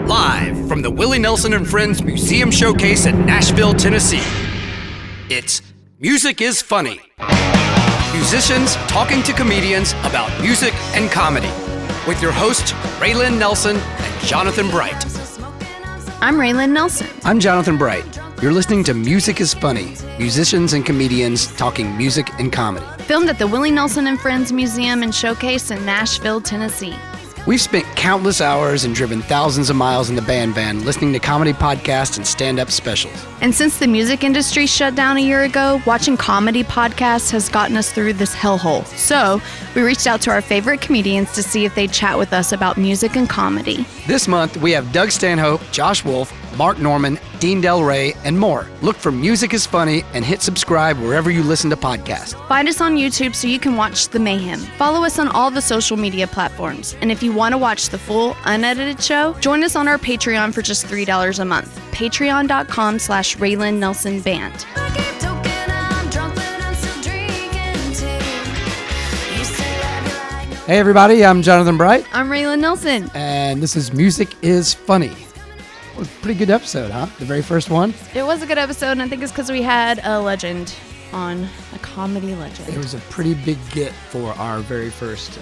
Live from the Willie Nelson and Friends Museum Showcase in Nashville, Tennessee. It's Music is Funny. Musicians talking to comedians about music and comedy. With your hosts, Marilyn Nelson and Jonathan Bright. I'm Marilyn Nelson. I'm Jonathan Bright. You're listening to Music is Funny. Musicians and comedians talking music and comedy. Filmed at the Willie Nelson and Friends Museum and Showcase in Nashville, Tennessee. We've spent countless hours and driven thousands of miles in the band van listening to comedy podcasts and stand-up specials. And since the music industry shut down a year ago, watching comedy podcasts has gotten us through this hellhole. So we reached out to our favorite comedians to see if they'd chat with us about music and comedy. This month, we have Doug Stanhope, Josh Wolf, Mark Norman, Dean Del Rey, and more. Look for Music is Funny and hit subscribe wherever you listen to podcasts. Find us on YouTube so you can watch the mayhem. Follow us on all the social media platforms. And if you want to watch the full, unedited show, join us on our Patreon for just $3 a month. Patreon.com/Raylan Nelson Band. Hey everybody, I'm Jonathan Bright. I'm Raylan Nelson. And this is Music is Funny. It was a pretty good episode, huh? The very first one. It was a good episode, and I think it's because we had a legend on, a comedy legend. It was a pretty big get for our very first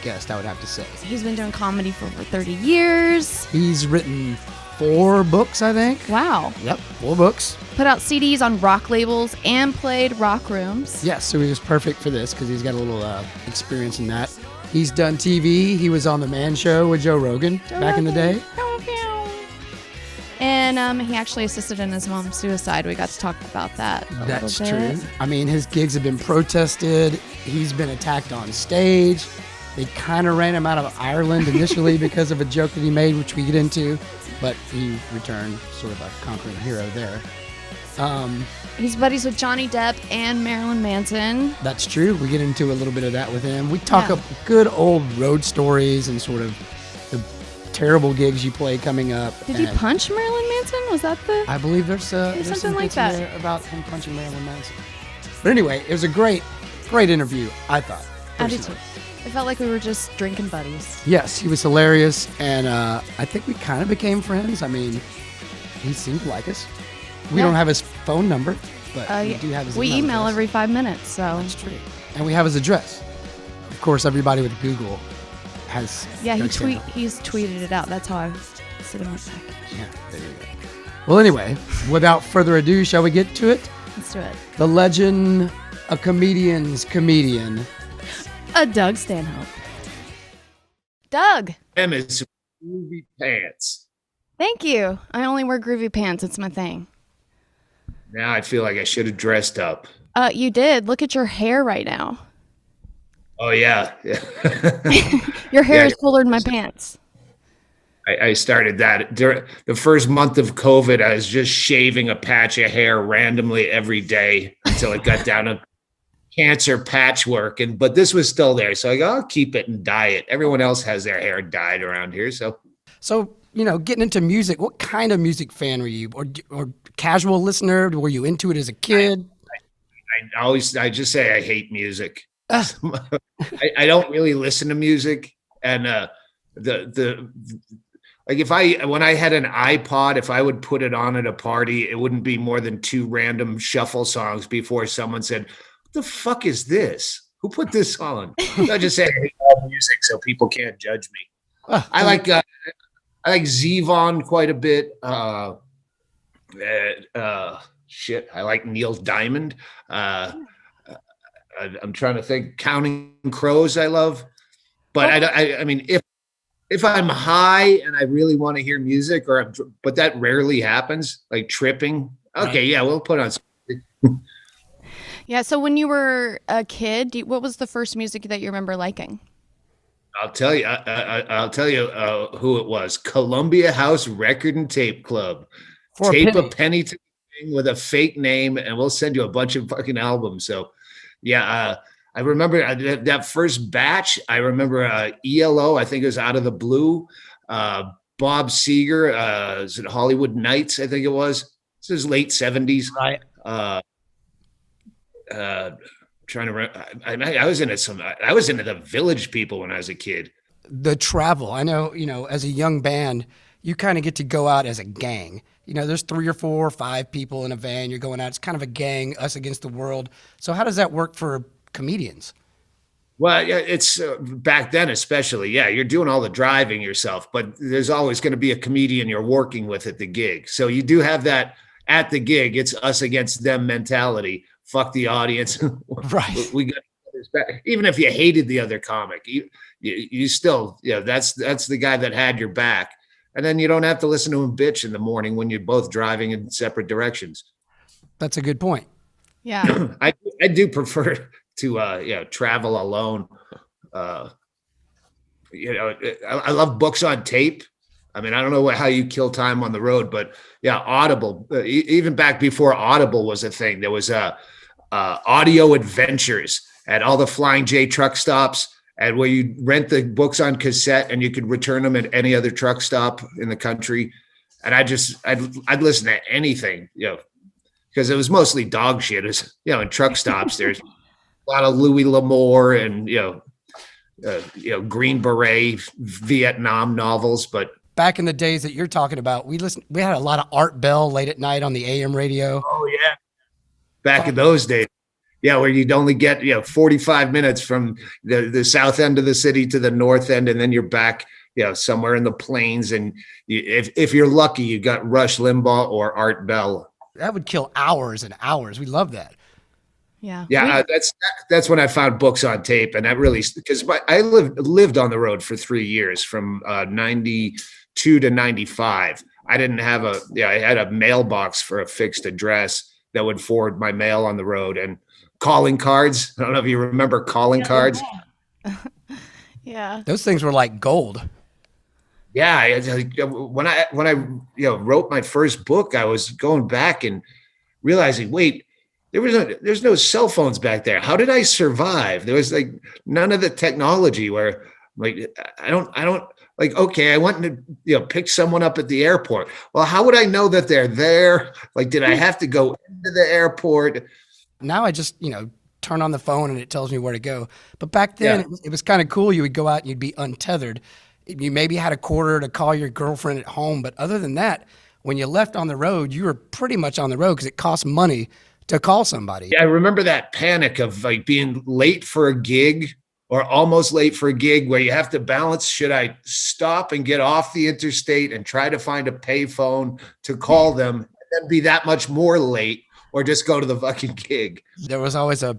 guest, I would have to say. He's been doing comedy for over 30 years. He's written 4 books, I think. Wow. Yep, 4 books. Put out CDs on rock labels and played rock rooms. Yes, so he was perfect for this because he's got a little experience in that. He's done TV. He was on The Man Show with Joe Rogan back in the day. And he actually assisted in his mom's suicide. We got to talk about that a That's little bit. true. I mean, his gigs have been protested. He's been attacked on stage. They kind of ran him out of Ireland initially because of a joke that he made, which we get into. But he returned sort of a conquering hero there. He's buddies with Johnny Depp and Marilyn Manson. That's true. We get into a little bit of that with him. We talk about good old road stories and sort of the terrible gigs you play coming up. Did he punch Marilyn Manson? Was that the... I believe there's something some like bits in that there about him punching Marilyn Manson. But anyway, it was a great interview, I thought. I did too. It felt like we were just drinking buddies. Yes, he was hilarious, and I think we kind of became friends. I mean, he seemed to like us. We don't have his phone number, but we do have his email We email address. every 5 minutes, so... That's true. And we have his address. Of course, everybody with Google has... Yeah, Doug Stanhope. he's tweeted it out. That's how I was sitting on the package. Yeah, there you go. Well, anyway, without further ado, shall we get to it? Let's do it. The legend, a comedian's comedian. A Doug Stanhope. Doug! Them is groovy pants. Thank you. I only wear groovy pants. It's my thing. Now I feel like I should have dressed up. You did. Look at your hair right now. Oh, yeah. Your hair Yeah. is cooler than my pants. I started that. During the first month of COVID, I was just shaving a patch of hair randomly every day until it got down to cancer patchwork. But this was still there. So I go, I'll keep it and dye it. Everyone else has their hair dyed around here. So, Getting into music, what kind of music fan were you? Or casual listener? Were you into it as a kid? I just say I hate music. I don't really listen to music. And when I had an iPod, if I would put it on at a party, it wouldn't be more than 2 random shuffle songs before someone said, "What the fuck is this? Who put this on?" I just say I hate all music so people can't judge me. I like JioSaavn quite a bit. I like Neil Diamond. I'm trying to think. Counting Crows, I love. But I mean, if I'm high and I really want to hear music, but that rarely happens, like tripping. Okay, yeah, we'll put on something. Yeah, so when you were a kid, what was the first music that you remember liking? I'll tell you. I'll tell you who it was. Columbia House Record and Tape Club. Tape a penny to the thing with a fake name, and we'll send you a bunch of fucking albums. So, yeah, I remember that first batch. I remember ELO. I think it was Out of the Blue. Bob Seger. Is it Hollywood Nights? I think it was. This is late 70s. Right. Trying to remember. I was into the Village People when I was a kid. The travel. I know, as a young band, you kind of get to go out as a gang. There's 3 or 4 or 5 people in a van. You're going out. It's kind of a gang, us against the world. So how does that work for comedians? Well, yeah, it's back then, especially. Yeah, you're doing all the driving yourself, but there's always going to be a comedian you're working with at the gig. So you do have that at the gig. It's us against them mentality. Fuck the audience. Right. We got this back. Even if you hated the other comic, you still, that's the guy that had your back. And then you don't have to listen to him bitch in the morning when you're both driving in separate directions. That's a good point. Yeah. I do prefer to travel alone. I love books on tape. I mean, I don't know how you kill time on the road, but yeah, Audible. Even back before Audible was a thing, there was audio adventures at all the Flying J truck stops, and where you rent the books on cassette and you could return them at any other truck stop in the country. And I'd listen to anything, because it was mostly dog shit. It's, in truck stops, there's a lot of Louis L'Amour and, Green Beret Vietnam novels. But back in the days that you're talking about, we had a lot of Art Bell late at night on the AM radio. Oh yeah. Back in those days. Yeah, where you'd only get 45 minutes from the south end of the city to the north end, and then you're back somewhere in the plains. And if you're lucky, you got Rush Limbaugh or Art Bell. That would kill hours and hours. We love that. Yeah. Yeah, that's when I found books on tape, and that really, because I lived on the road for 3 years from 92 to 95. I didn't have I had a mailbox for a fixed address that would forward my mail on the road, and calling cards. I don't know if you remember calling cards. Yeah. Those things were like gold. Yeah. When I wrote my first book, I was going back and realizing, wait, there's no cell phones back there. How did I survive? There was like none of the technology where like, I don't like, okay, I went to, pick someone up at the airport. Well, how would I know that they're there? Like, did I have to go into the airport? Now I just, turn on the phone and it tells me where to go. But back then it was kind of cool. You would go out and you'd be untethered. You maybe had a quarter to call your girlfriend at home. But other than that, when you left on the road, you were pretty much on the road because it cost money to call somebody. Yeah, I remember that panic of like being late for a gig or almost late for a gig where you have to balance. Should I stop and get off the interstate and try to find a payphone to call them and then be that much more late, or just go to the fucking gig? There was always a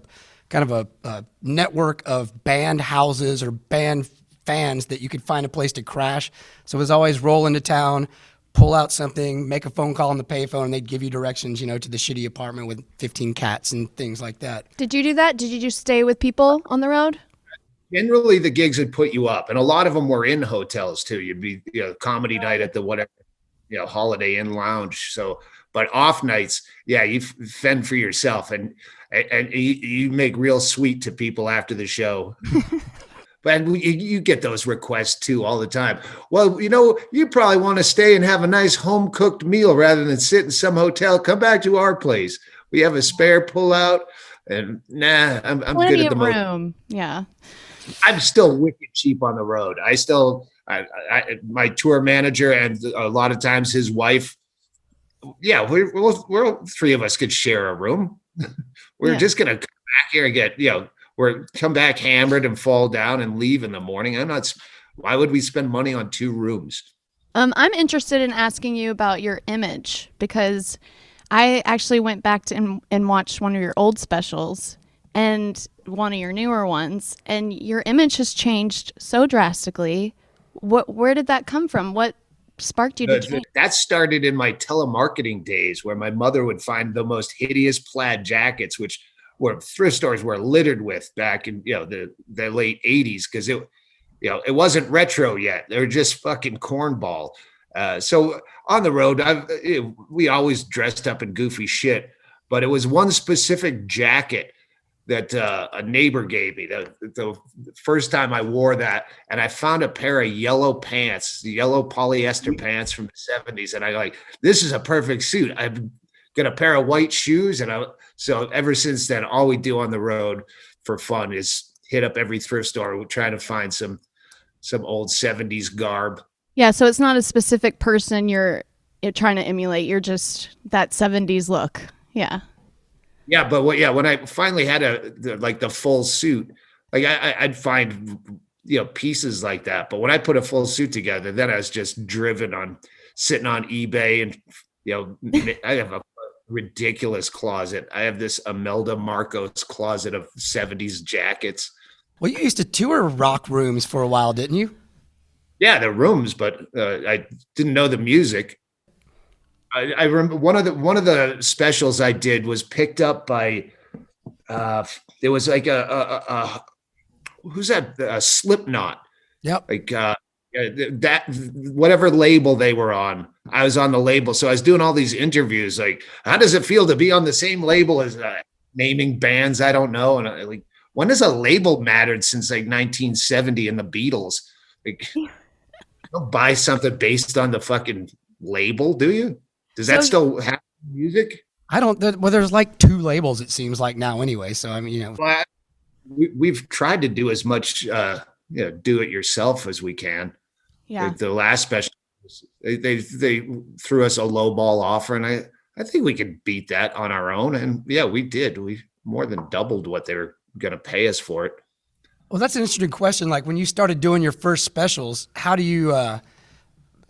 kind of a network of band houses or band fans that you could find a place to crash. So it was always roll into town, pull out something, make a phone call on the payphone, and they'd give you directions, to the shitty apartment with 15 cats and things like that. Did you do that? Did you just stay with people on the road? Generally, the gigs would put you up, and a lot of them were in hotels too. You'd be, comedy night at the whatever, Holiday Inn lounge. So, but off nights, yeah, you fend for yourself, and you make real sweet to people after the show. But you get those requests too all the time. Well, you probably want to stay and have a nice home cooked meal rather than sit in some hotel. Come back to our place. We have a spare pullout, and I'm Plenty good at the of room. Yeah. I'm still wicked cheap on the road. My tour manager and a lot of times his wife. Yeah, we're 3 of us could share a room. We're just gonna come back here and get come back hammered and fall down and leave in the morning. Why would we spend money on 2 rooms? I'm interested in asking you about your image, because I actually went back and watched one of your old specials and one of your newer ones, and your image has changed so drastically. Where did that come from? What sparked you to change? That started in my telemarketing days, where my mother would find the most hideous plaid jackets, which were thrift stores were littered with back in the late 80s, because it wasn't retro yet. They were just fucking cornball. So on the road, we always dressed up in goofy shit, but it was one specific jacket that a neighbor gave me the first time I wore that. And I found a pair of yellow pants, the yellow polyester pants from the 70s. And I like, this is a perfect suit. I've got a pair of white shoes. So ever since then, all we do on the road for fun is hit up every thrift store. We're trying to find some old 70s garb. Yeah, so it's not a specific person you're trying to emulate. You're just that 70s look. Yeah. Yeah, but when I finally had the full suit, like I'd find pieces like that. But when I put a full suit together, then I was just driven on sitting on eBay, and I have a ridiculous closet. I have this Imelda Marcos closet of 70s jackets. Well, you used to tour rock rooms for a while, didn't you? Yeah, the rooms, but I didn't know the music. I remember one of the specials I did was picked up by there was like a who's that, Slipknot. Yep. Like that whatever label they were on, I was on the label. So I was doing all these interviews like, how does it feel to be on the same label as naming bands I don't know? And like, when has a label mattered since like 1970 and the Beatles? Like, you don't buy something based on the fucking label, do you? Does that still happen in music? I don't. Well, there's like 2 labels, it seems like now anyway. So I mean, Well, we've tried to do as much do it yourself as we can. Yeah. The last special, they threw us a low ball offer, and I think we could beat that on our own. And yeah, we did. We more than doubled what they were going to pay us for it. well, that's an interesting question. Like when you started doing your first specials, how do you?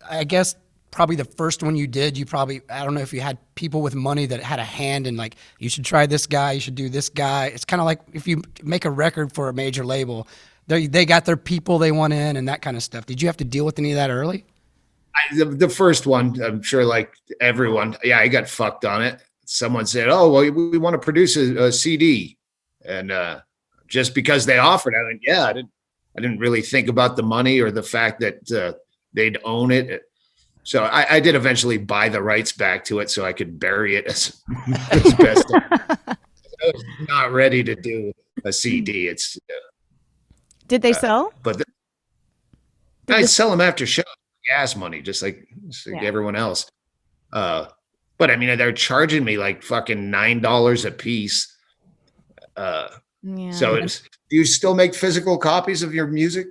I guess probably the first one you did, I don't know if you had people with money that had a hand in like, you should try this guy, you should do this guy. It's kind of like if you make a record for a major label, they got their people they want in and that kind of stuff. Did you have to deal with any of that early? The first one, I'm sure like everyone, yeah, I got fucked on it. Someone said, oh, well, we want to produce a CD. And just because they offered, I went, yeah, I didn't really think about the money or the fact that they'd own it. So I did eventually buy the rights back to it so I could bury it as best. I was not ready to do a CD. It's Did they sell? but I sell them after show, gas money, just like everyone else. But I mean, they're charging me like fucking $9 a piece. Yeah. So do you still make physical copies of your music?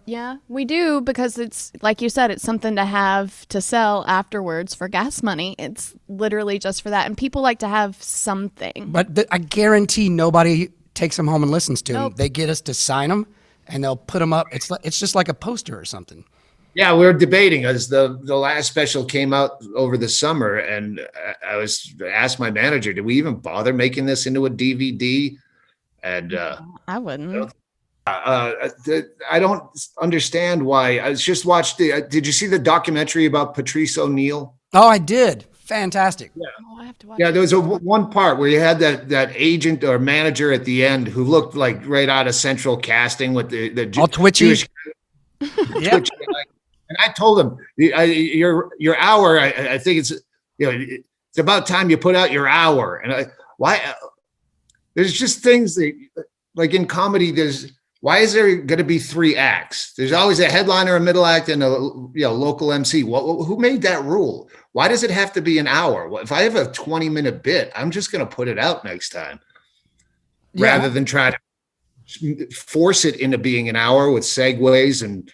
Yeah, we do, because it's like you said, it's something to have to sell afterwards for gas money. It's literally just for that, and people like to have something. But I guarantee nobody takes them home and listens to them. Nope. They get us to sign them, and they'll put them up. It's just like a poster or something. Yeah, we were debating as the last special came out over the summer, and I asked my manager, did we even bother making this into a DVD? And I wouldn't. I don't understand why. I just watched did you see the documentary about Patrice O'Neill? Oh, I did. Fantastic. Yeah. Oh, I have to watch. Yeah, there was one part where you had that agent or manager at the end who looked like right out of Central Casting with the All twitchy. Jewish Yeah. And I told him, your hour, I think it's it's about time you put out your hour. And why? There's just things that, like in comedy, why is there going to be 3 acts? There's always a headliner, a middle act, and a local MC. Who made that rule? Why does it have to be an hour? If I have a 20-minute bit, I'm just going to put it out next time, rather than try to force it into being an hour with segues. And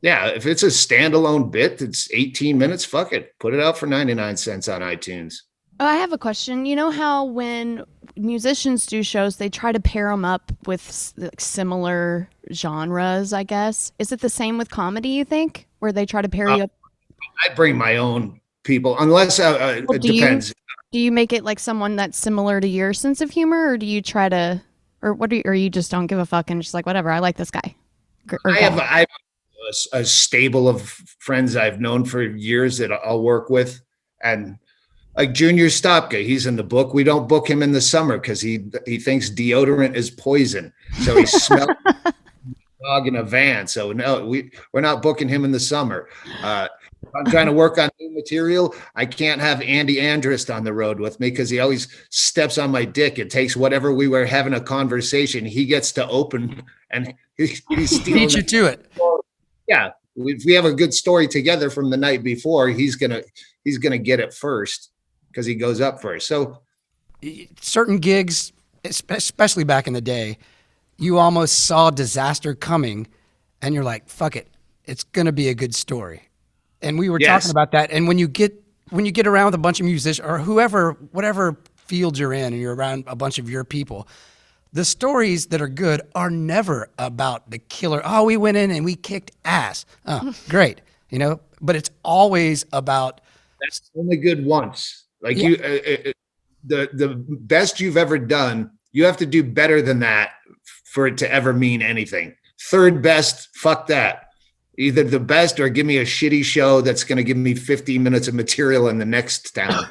yeah, if it's a standalone bit that's 18 minutes, fuck it, put it out for 99 cents on iTunes. Oh, I have a question. You know how when musicians do shows, they try to pair them up with similar genres, I guess. Is it the same with comedy, you think? Where they try to pair you up? I bring my own people, unless it depends. Do you make it like someone that's similar to your sense of humor, or do you try to, or you just don't give a fuck and just like, whatever, I like this guy? I have a stable of friends I've known for years that I'll work with. And like Junior Stopka, he's in the book. We don't book him in the summer because he thinks deodorant is poison. So he smells dog in a van. So no, we're not booking him in the summer. I'm trying to work on new material. I can't have Andy Andrist on the road with me because he always steps on my dick. It takes whatever we were having a conversation, he gets to open, and he's stealing. Beat you to it. Yeah, if we have a good story together from the night before, he's gonna get it first because he goes up first. So certain gigs, especially back in the day, you almost saw disaster coming, and you're like, "Fuck it, it's going to be a good story. And we were Yes. talking about that. And when you get around with a bunch of musicians or whoever, whatever field you're in, and you're around a bunch of your people, the stories that are good are never about the killer. Oh, we went in and we kicked ass. Oh, great. But it's always about. That's only good once. Like the best you've ever done, you have to do better than that for it to ever mean anything. Third best, fuck that. Either the best or give me a shitty show that's going to give me 15 minutes of material in the next town.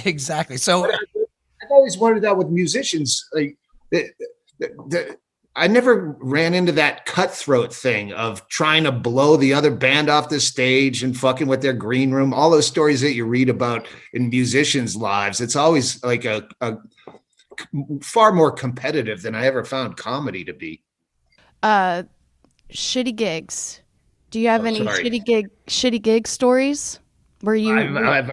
Exactly. So I've always wondered that with musicians. Like, I never ran into that cutthroat thing of trying to blow the other band off the stage and fucking with their green room. All those stories that you read about in musicians' lives, it's always like a far more competitive than I ever found comedy to be. Shitty gigs. Do you have any sorry. shitty gig stories? Where you? I've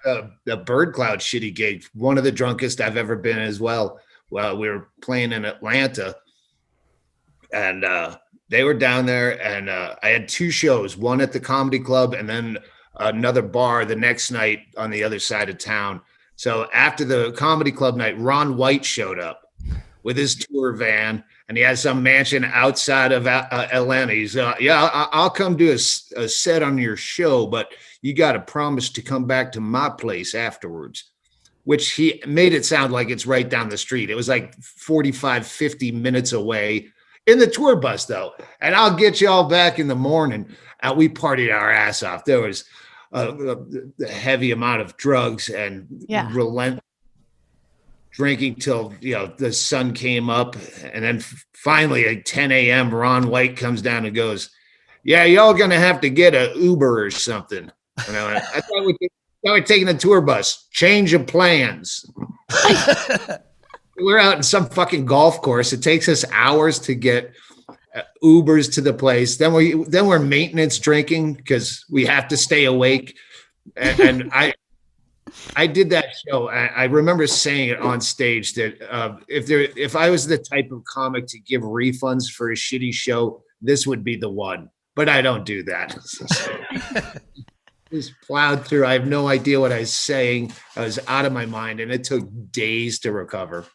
heard, the Bird Cloud shitty gig, one of the drunkest I've ever been as well. Well, we were playing in Atlanta, and they were down there, and I had two shows, one at the comedy club and then another bar the next night on the other side of town. So after the comedy club night, Ron White showed up with his tour van, and he had some mansion outside of Atlanta. He's I'll come do a set on your show, but you got to promise to come back to my place afterwards, which he made it sound like it's right down the street. It was like 45, 50 minutes away in the tour bus, though. And I'll get you all back in the morning. And we partied our ass off. There was a heavy amount of drugs and relentless drinking till the sun came up. And then finally at 10 a.m., Ron White comes down and goes, "Yeah, y'all going to have to get an Uber or something." And I went, I thought we're taking the tour bus. Change of plans. We're out in some fucking golf course. It takes us hours to get Ubers to the place. Then we're maintenance drinking because we have to stay awake. And I did that show. I remember saying it on stage that if I was the type of comic to give refunds for a shitty show, this would be the one. But I don't do that. Just plowed through. I have no idea what I was saying. I was out of my mind, and it took days to recover.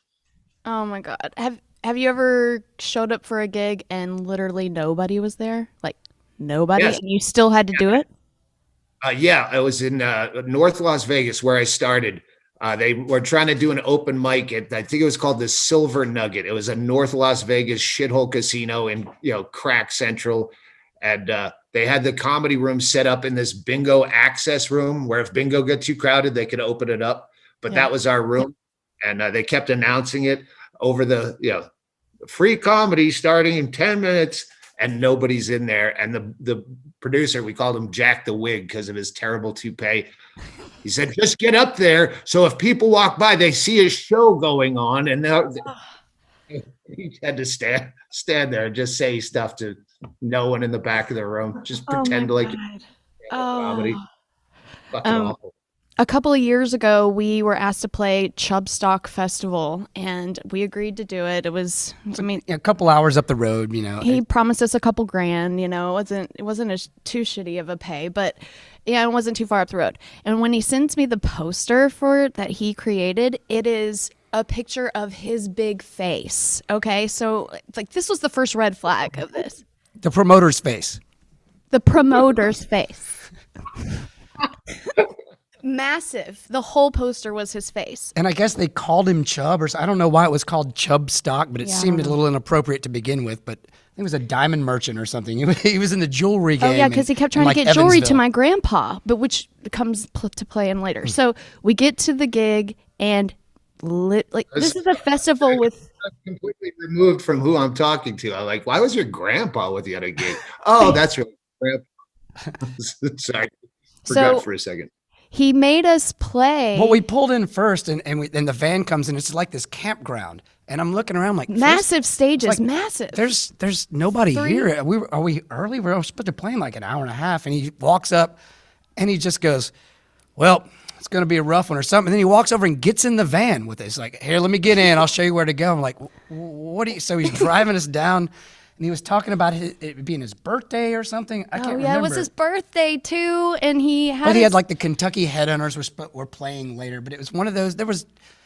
Oh my God. Have you ever showed up for a gig and literally nobody was there? Like nobody? Yes. And you still had to do it? I was in North Las Vegas where I started. They were trying to do an open mic at, I think it was called the Silver Nugget. It was a North Las Vegas shithole casino in crack central. And they had the comedy room set up in this bingo access room where if bingo got too crowded, they could open it up. But that was our room. And they kept announcing it over the free comedy starting in 10 minutes, and nobody's in there. And the producer, we called him Jack the Wig because of his terrible toupee. He said, "Just get up there so if people walk by, they see a show going on." And he had to stand there and just say stuff to no one in the back of the room. Just pretend like comedy. Fucking awful. A couple of years ago, we were asked to play Chubstock Festival, and we agreed to do it. It was, a couple hours up the road, He promised us a couple grand, it wasn't too shitty of a pay, but it wasn't too far up the road. And when he sends me the poster for it that he created, it is a picture of his big face. Okay, so this was the first red flag of this. The promoter's face. The promoter's face. Massive. The whole poster was his face. And I guess they called him Chub, or I don't know why it was called Chub Stock, but it seemed a little inappropriate to begin with. But I think it was a diamond merchant or something. He was in the jewelry game. Oh yeah, because he kept trying to get jewelry to my grandpa, but which comes to play in later. So we get to the gig, and this is a festival with. I'm completely removed from who I'm talking to. I'm like, why was your grandpa with you at a gig? Oh, that's right, grandpa. Sorry, forgot for a second. He made us play. Well, we pulled in first, and the van comes in. It's like this campground, and I'm looking around like massive stages, massive. There's nobody here. Are we early? We're supposed to play in like an hour and a half, and he walks up, and he just goes, "Well, it's going to be a rough one or something." And then he walks over and gets in the van with us, like, "Here, let me get in. I'll show you where to go." I'm like, "What do you?" So he's driving us down, and he was talking about it being his birthday or something. I can't remember. It was his birthday too, and he had. But he had like the Kentucky Headhunters were playing later, but it was one of those.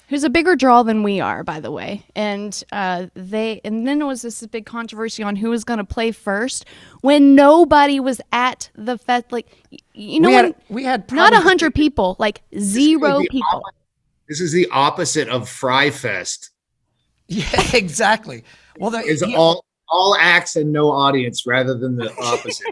Who's a bigger draw than we are, by the way, and then it was this big controversy on who was going to play first when nobody was at the fest. Like, we had not 100 people, like 0 people. This is the opposite of Fry Fest. Yeah, exactly. Well, it's all acts and no audience rather than the opposite.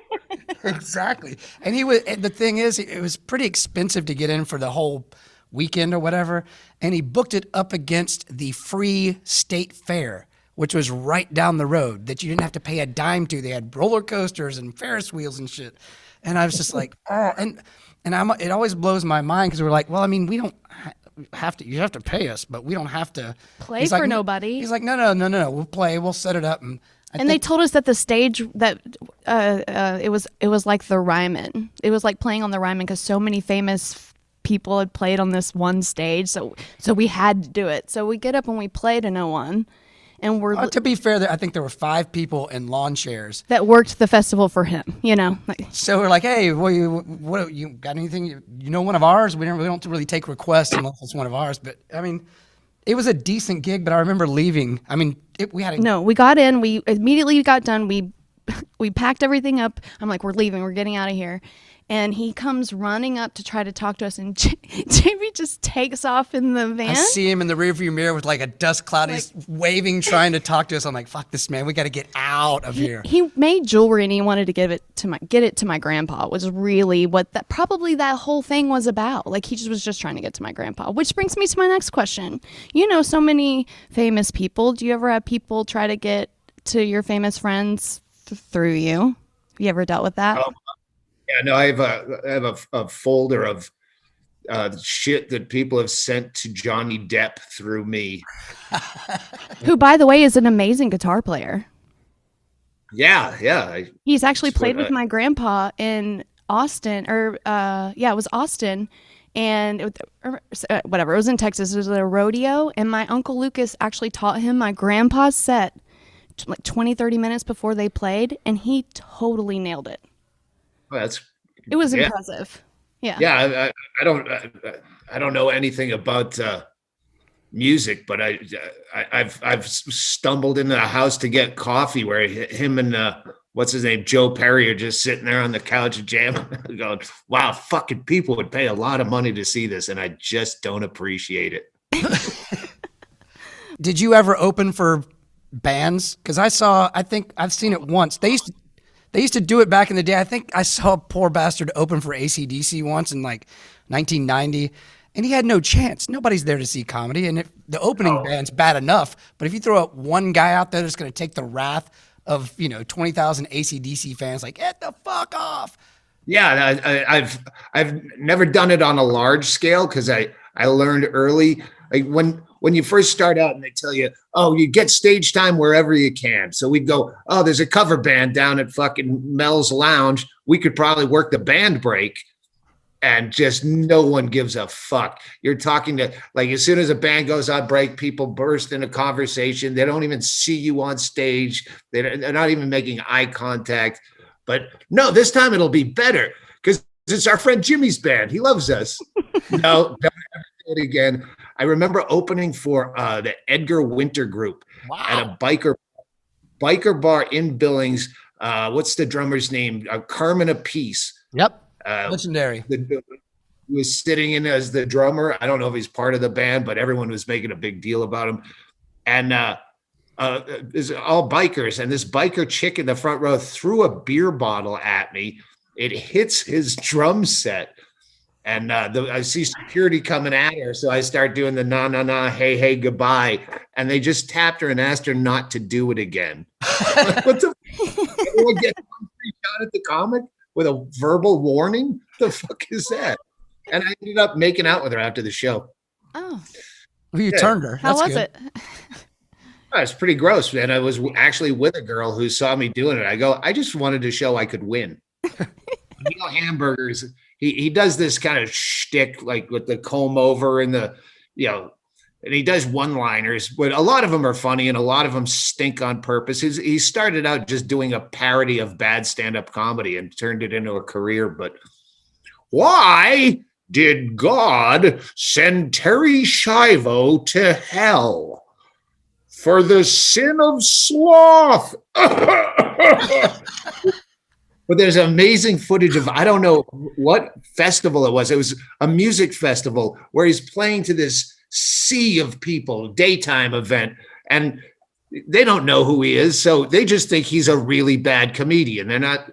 Exactly. And the thing is, it was pretty expensive to get in for the whole weekend or whatever, and he booked it up against the free state fair, which was right down the road that you didn't have to pay a dime to. They had roller coasters and Ferris wheels and shit, and I was just like, oh, and it always blows my mind because we're like, well, I mean, we don't have to. You have to pay us, but we don't have to play for nobody. He's like, no, we'll play, we'll set it up, and they told us that the stage that it was like the Ryman. It was like playing on the Ryman because so many famous people had played on this one stage, so we had to do it. So we get up and we play to no one, and we're to be fair, I think there were 5 people in lawn chairs that worked the festival for him. So we're like, hey, what you got anything? One of ours? We don't really take requests unless it's one of ours. But I mean, it was a decent gig. But I remember leaving. I mean, we got in. We immediately got done. We packed everything up. I'm like, we're leaving. We're getting out of here. And he comes running up to try to talk to us, and Jamie just takes off in the van. I see him in the rearview mirror with like a dust cloud. He's waving, trying to talk to us. I'm like, fuck this, man. We got to get out of here. He made jewelry, and he wanted to get it to my grandpa. Was really what probably that whole thing was about. Like, he was just trying to get to my grandpa. Which brings me to my next question. So many famous people. Do you ever have people try to get to your famous friends through you? Have you ever dealt with that? Yeah, no, I have a folder of shit that people have sent to Johnny Depp through me. Who, by the way, is an amazing guitar player. Yeah. He's actually played with my grandpa in Austin, it was Austin, and whatever. It was in Texas. It was a rodeo, and my Uncle Lucas actually taught him my grandpa's set like 20, 30 minutes before they played, and he totally nailed it. It was impressive. Yeah. I don't know anything about music, but I've stumbled into a house to get coffee where him and what's his name, Joe Perry, are just sitting there on the couch jamming, going, "Wow, fucking people would pay a lot of money to see this, and I just don't appreciate it." Did you ever open for bands? Because I think I've seen it once. They used to do it back in the day. I think I saw a poor bastard open for AC/DC once in like 1990, and he had no chance. Nobody's there to see comedy, and the opening band's bad enough, but if you throw up one guy out there that's going to take the wrath of 20,000 AC/DC fans, like, get the fuck off. Yeah, I've never done it on a large scale because I learned early, like when you first start out and they tell you, oh, you get stage time wherever you can. So we'd go, oh, there's a cover band down at fucking Mel's Lounge. We could probably work the band break, and just no one gives a fuck. You're talking to, like, as soon as a band goes on break, people burst into conversation. They don't even see you on stage. They're not even making eye contact. But no, this time it'll be better because it's our friend Jimmy's band. He loves us. No, don't ever do it again. I remember opening for the Edgar Winter Group at a biker bar in Billings. What's the drummer's name? Carmen Apiece. Yep. Legendary. He was sitting in as the drummer. I don't know if he's part of the band, but everyone was making a big deal about him. And it's all bikers. And this biker chick in the front row threw a beer bottle at me. It hits his drum set. And I see security coming at her. So I start doing the nah, hey, hey, goodbye. And they just tapped her and asked her not to do it again. Like, what the fuck? Everyone get one free shot at the comic with a verbal warning? The fuck is that? And I ended up making out with her after the show. Oh. Well, you turned her. How was it? Oh, it's pretty gross. And I was actually with a girl who saw me doing it. I go, I just wanted to show I could win. Hamburgers. He does this kind of shtick, like with the comb over and the, and he does one-liners, but a lot of them are funny and a lot of them stink on purpose. He started out just doing a parody of bad stand-up comedy and turned it into a career. But why did God send Terry Schiavo to hell? For the sin of sloth. But there's amazing footage of, I don't know what festival it was. It was a music festival where he's playing to this sea of people, daytime event, and they don't know who he is. So they just think he's a really bad comedian. They're not.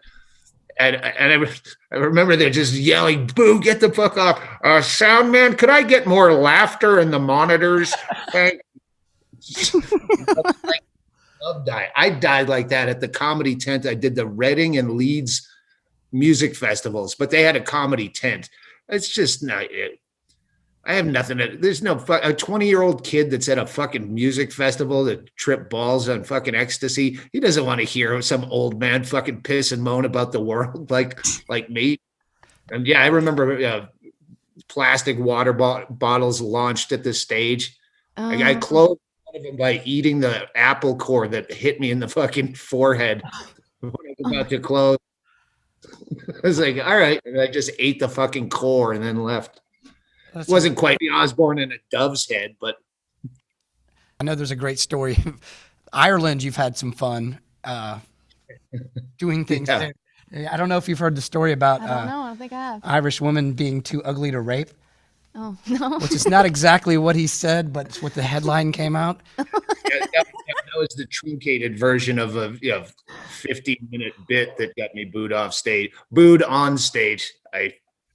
And I remember they're just yelling, "Boo, get the fuck off. Sound man, could I get more laughter in the monitors?" I died like that at the comedy tent. I did the Reading and Leeds music festivals, but they had a comedy tent. It's just not it. I have nothing. There's no a 20-year-old kid that's at a fucking music festival that trip balls on fucking ecstasy. He doesn't want to hear some old man fucking piss and moan about the world like me. And yeah, I remember plastic water bottles launched at the stage. I closed one of them by eating the apple core that hit me in the fucking forehead when I was about to close. I was like, all right. And I just ate the fucking core and then left. It wasn't quite the Osborne in a dove's head, but I know there's a great story. Ireland, you've had some fun doing things there. I don't know if you've heard the story about I don't know. I don't think I have. Irish women being too ugly to rape. Oh, no. Which is not exactly what he said, but it's what the headline came out. That was the truncated version of a 15-minute bit that got me booed on stage.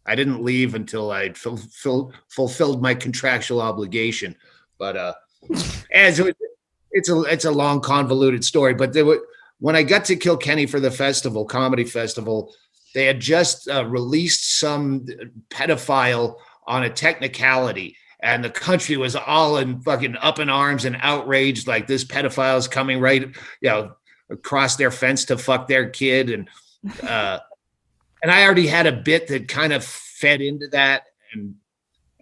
I didn't leave until I'd fulfilled my contractual obligation. But it's a long, convoluted story. But when I got to Kilkenny for the comedy festival, they had just released some pedophile on a technicality, and the country was all in fucking up in arms and outraged, like this pedophile is coming right, across their fence to fuck their kid, and I already had a bit that kind of fed into that, and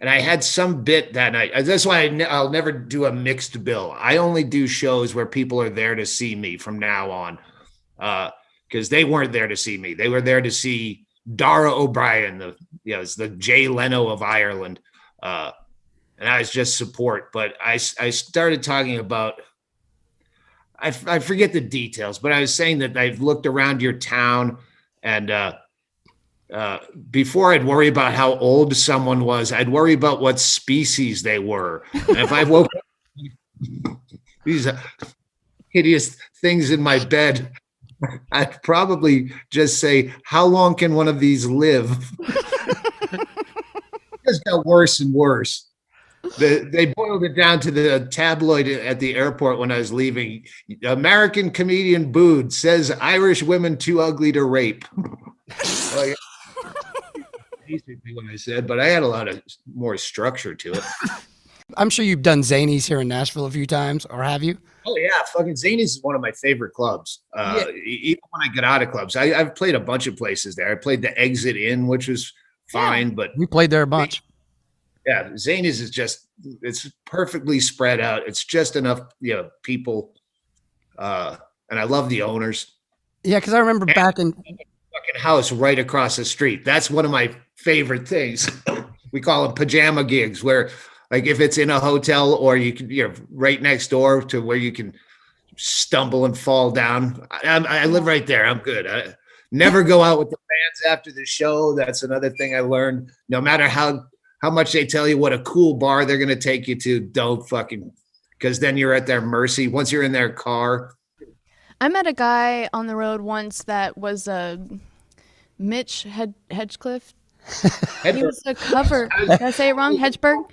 I had some bit that night. That's why I'll never do a mixed bill. I only do shows where people are there to see me from now on, because they weren't there to see me. They were there to see Dara O'Brien, it's the Jay Leno of Ireland, and I was just support. But I started talking about, I forget the details, but I was saying that I've looked around your town, and before I'd worry about how old someone was, I'd worry about what species they were. And if I woke up these hideous things in my bed, I'd probably just say, how long can one of these live? It just got worse and worse. They boiled it down to the tabloid at the airport when I was leaving. American comedian booed, says Irish women too ugly to rape. Like, basically what I said, but I had a lot of more structure to it. I'm sure you've done Zanies here in Nashville a few times, or have you? Oh yeah, fucking Zanies is one of my favorite clubs. Even when I get out of clubs, I've played a bunch of places there. I played the Exit Inn, which was fine, but we played there a bunch. Yeah, Zanies is it's perfectly spread out. It's just enough, people, and I love the owners. Yeah, because I remember back in fucking house right across the street. That's one of my favorite things. We call them pajama gigs, where like if it's in a hotel or you're right next door to where you can stumble and fall down. I live right there. I'm good. I never go out with the fans after the show. That's another thing I learned. No matter how much they tell you what a cool bar they're going to take you to, don't fucking, because then you're at their mercy. Once you're in their car. I met a guy on the road once that was Mitch Hedgecliffe. He was a cover. Did I say it wrong? Hedgeberg?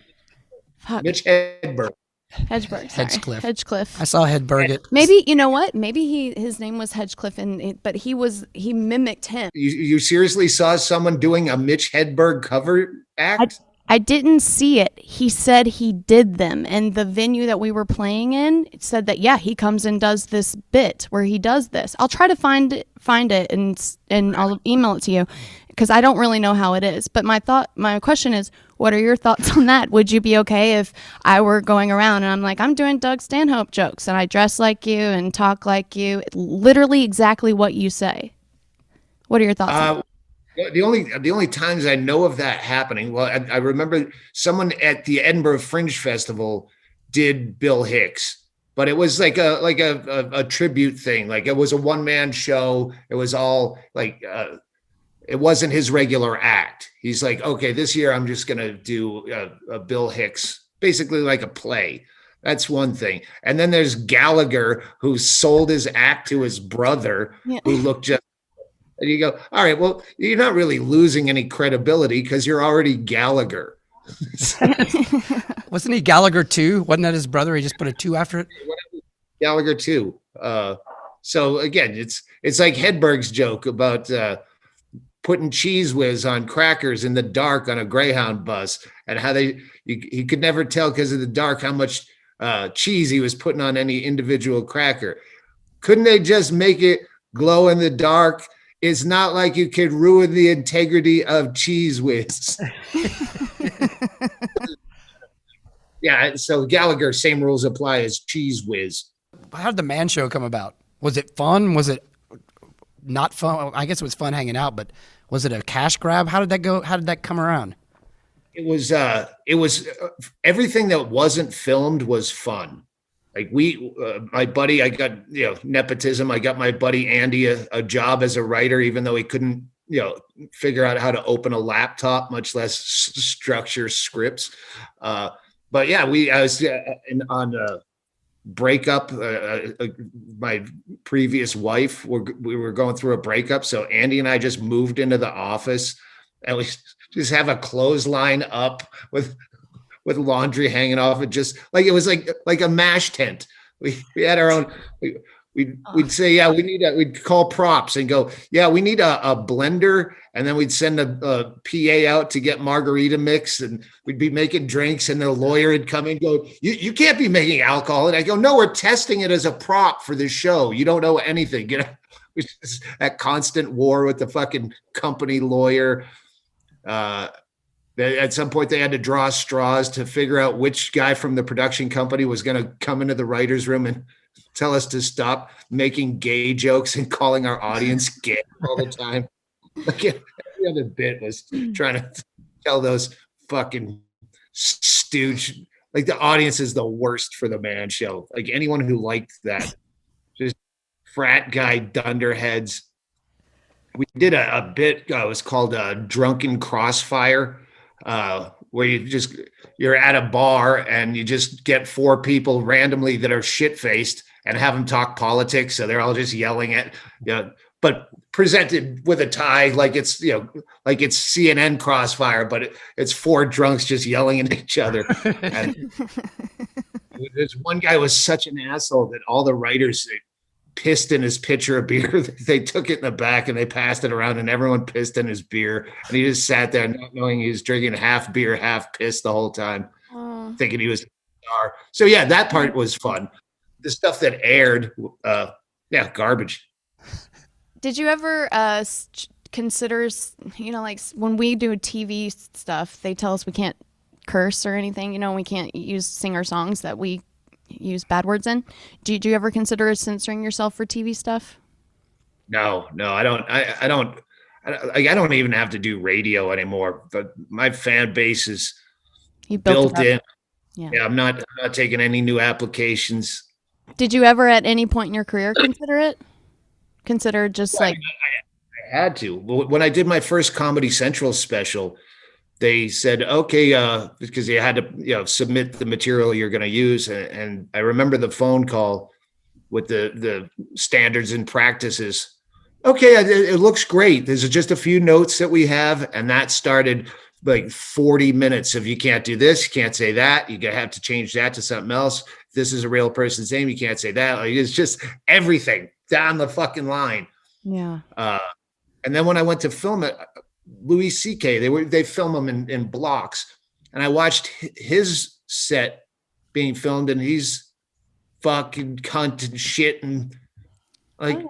Fuck. Mitch Hedberg. Hedgeberg. Sorry. Hedgecliffe. I saw Hedberg. Maybe, you know what? Maybe his name was Hedgecliffe, but he mimicked him. You seriously saw someone doing a Mitch Hedberg cover act? I didn't see it. He said he did them, and the venue that we were playing in said that he comes and does this bit where he does this. I'll try to find it and I'll email it to you, because I don't really know how it is. But my question is, what are your thoughts on that? Would you be okay if I were going around and I'm like, I'm doing Doug Stanhope jokes and I dress like you and talk like you, literally exactly what you say? What are your thoughts on that? The only times I know of that happening, well, I remember someone at the Edinburgh Fringe Festival did Bill Hicks, but it was like a tribute thing. Like it was a one-man show. It was all like it wasn't his regular act. He's like, okay, this year I'm just gonna do a Bill Hicks, basically like a play. That's one thing. And then there's Gallagher, who sold his act to his brother, who looked just. And you go, all right, well, you're not really losing any credibility because you're already Gallagher. Wasn't he Gallagher 2? Wasn't that his brother? He just put a 2 after it? Gallagher 2. So again, it's like Hedberg's joke about putting Cheese Whiz on crackers in the dark on a Greyhound bus, and how he could never tell because of the dark how much cheese he was putting on any individual cracker. Couldn't they just make it glow in the dark? It's not like you could ruin the integrity of Cheese Whiz. Yeah, so Gallagher, same rules apply as Cheese Whiz. How did the Man Show come about? Was it fun? Was it not fun? I guess it was fun hanging out, but was it a cash grab? How did that go? How did that come around? It was everything that wasn't filmed was fun. Like my buddy, I got, nepotism. I got my buddy Andy a job as a writer, even though he couldn't, figure out how to open a laptop, much less structure scripts. But yeah, I was on a breakup. My previous wife, we were going through a breakup. So Andy and I just moved into the office, and we just have a clothesline up with laundry hanging off it, just like it was like a MASH tent. We had our own. We'd say, we'd call props and go, we need a blender, and then we'd send a PA out to get margarita mix, and we'd be making drinks, and the lawyer would come in and go, you can't be making alcohol. And I go, no, we're testing it as a prop for the show. You don't know anything. That constant war with the fucking company lawyer. At some point, they had to draw straws to figure out which guy from the production company was going to come into the writer's room and tell us to stop making gay jokes and calling our audience gay all the time. Like every other bit was trying to tell those fucking stooge. Like the audience is the worst for the Man Show. Like anyone who liked that, just frat guy dunderheads. We did a bit. It was called Drunken Crossfire. Where you're at a bar and you just get 4 people randomly that are shit-faced and have them talk politics. So they're all just yelling at, but presented with a tie, like it's, like it's CNN Crossfire, but it's 4 drunks just yelling at each other. And there's one guy was such an asshole that all the writers pissed in his pitcher of beer. They took it in the back and they passed it around, and everyone pissed in his beer. And he just sat there not knowing he was drinking half beer, half piss the whole time, thinking he was a star. So yeah, that part was fun. The stuff that aired, garbage. Did you ever consider, like when we do TV stuff, they tell us we can't curse or anything, we can't use singer songs that we use bad words in. Do you ever consider censoring yourself for TV stuff? No, I don't. I don't even have to do radio anymore. But my fan base is built in. Yeah, I'm not taking any new applications. Did you ever, at any point in your career, consider just like? I had to. When I did my first Comedy Central special, they said, okay, because you had to, submit the material you're going to use. And I remember the phone call with the standards and practices. Okay, it looks great. There's just a few notes that we have. And that started like 40 minutes of you can't do this, you can't say that. You have to change that to something else. This is a real person's name. You can't say that. Like, it's just everything down the fucking line. Yeah. And then when I went to film it, Louis C.K., they film them in blocks, and I watched his set being filmed, and he's fucking cunt and shit, and like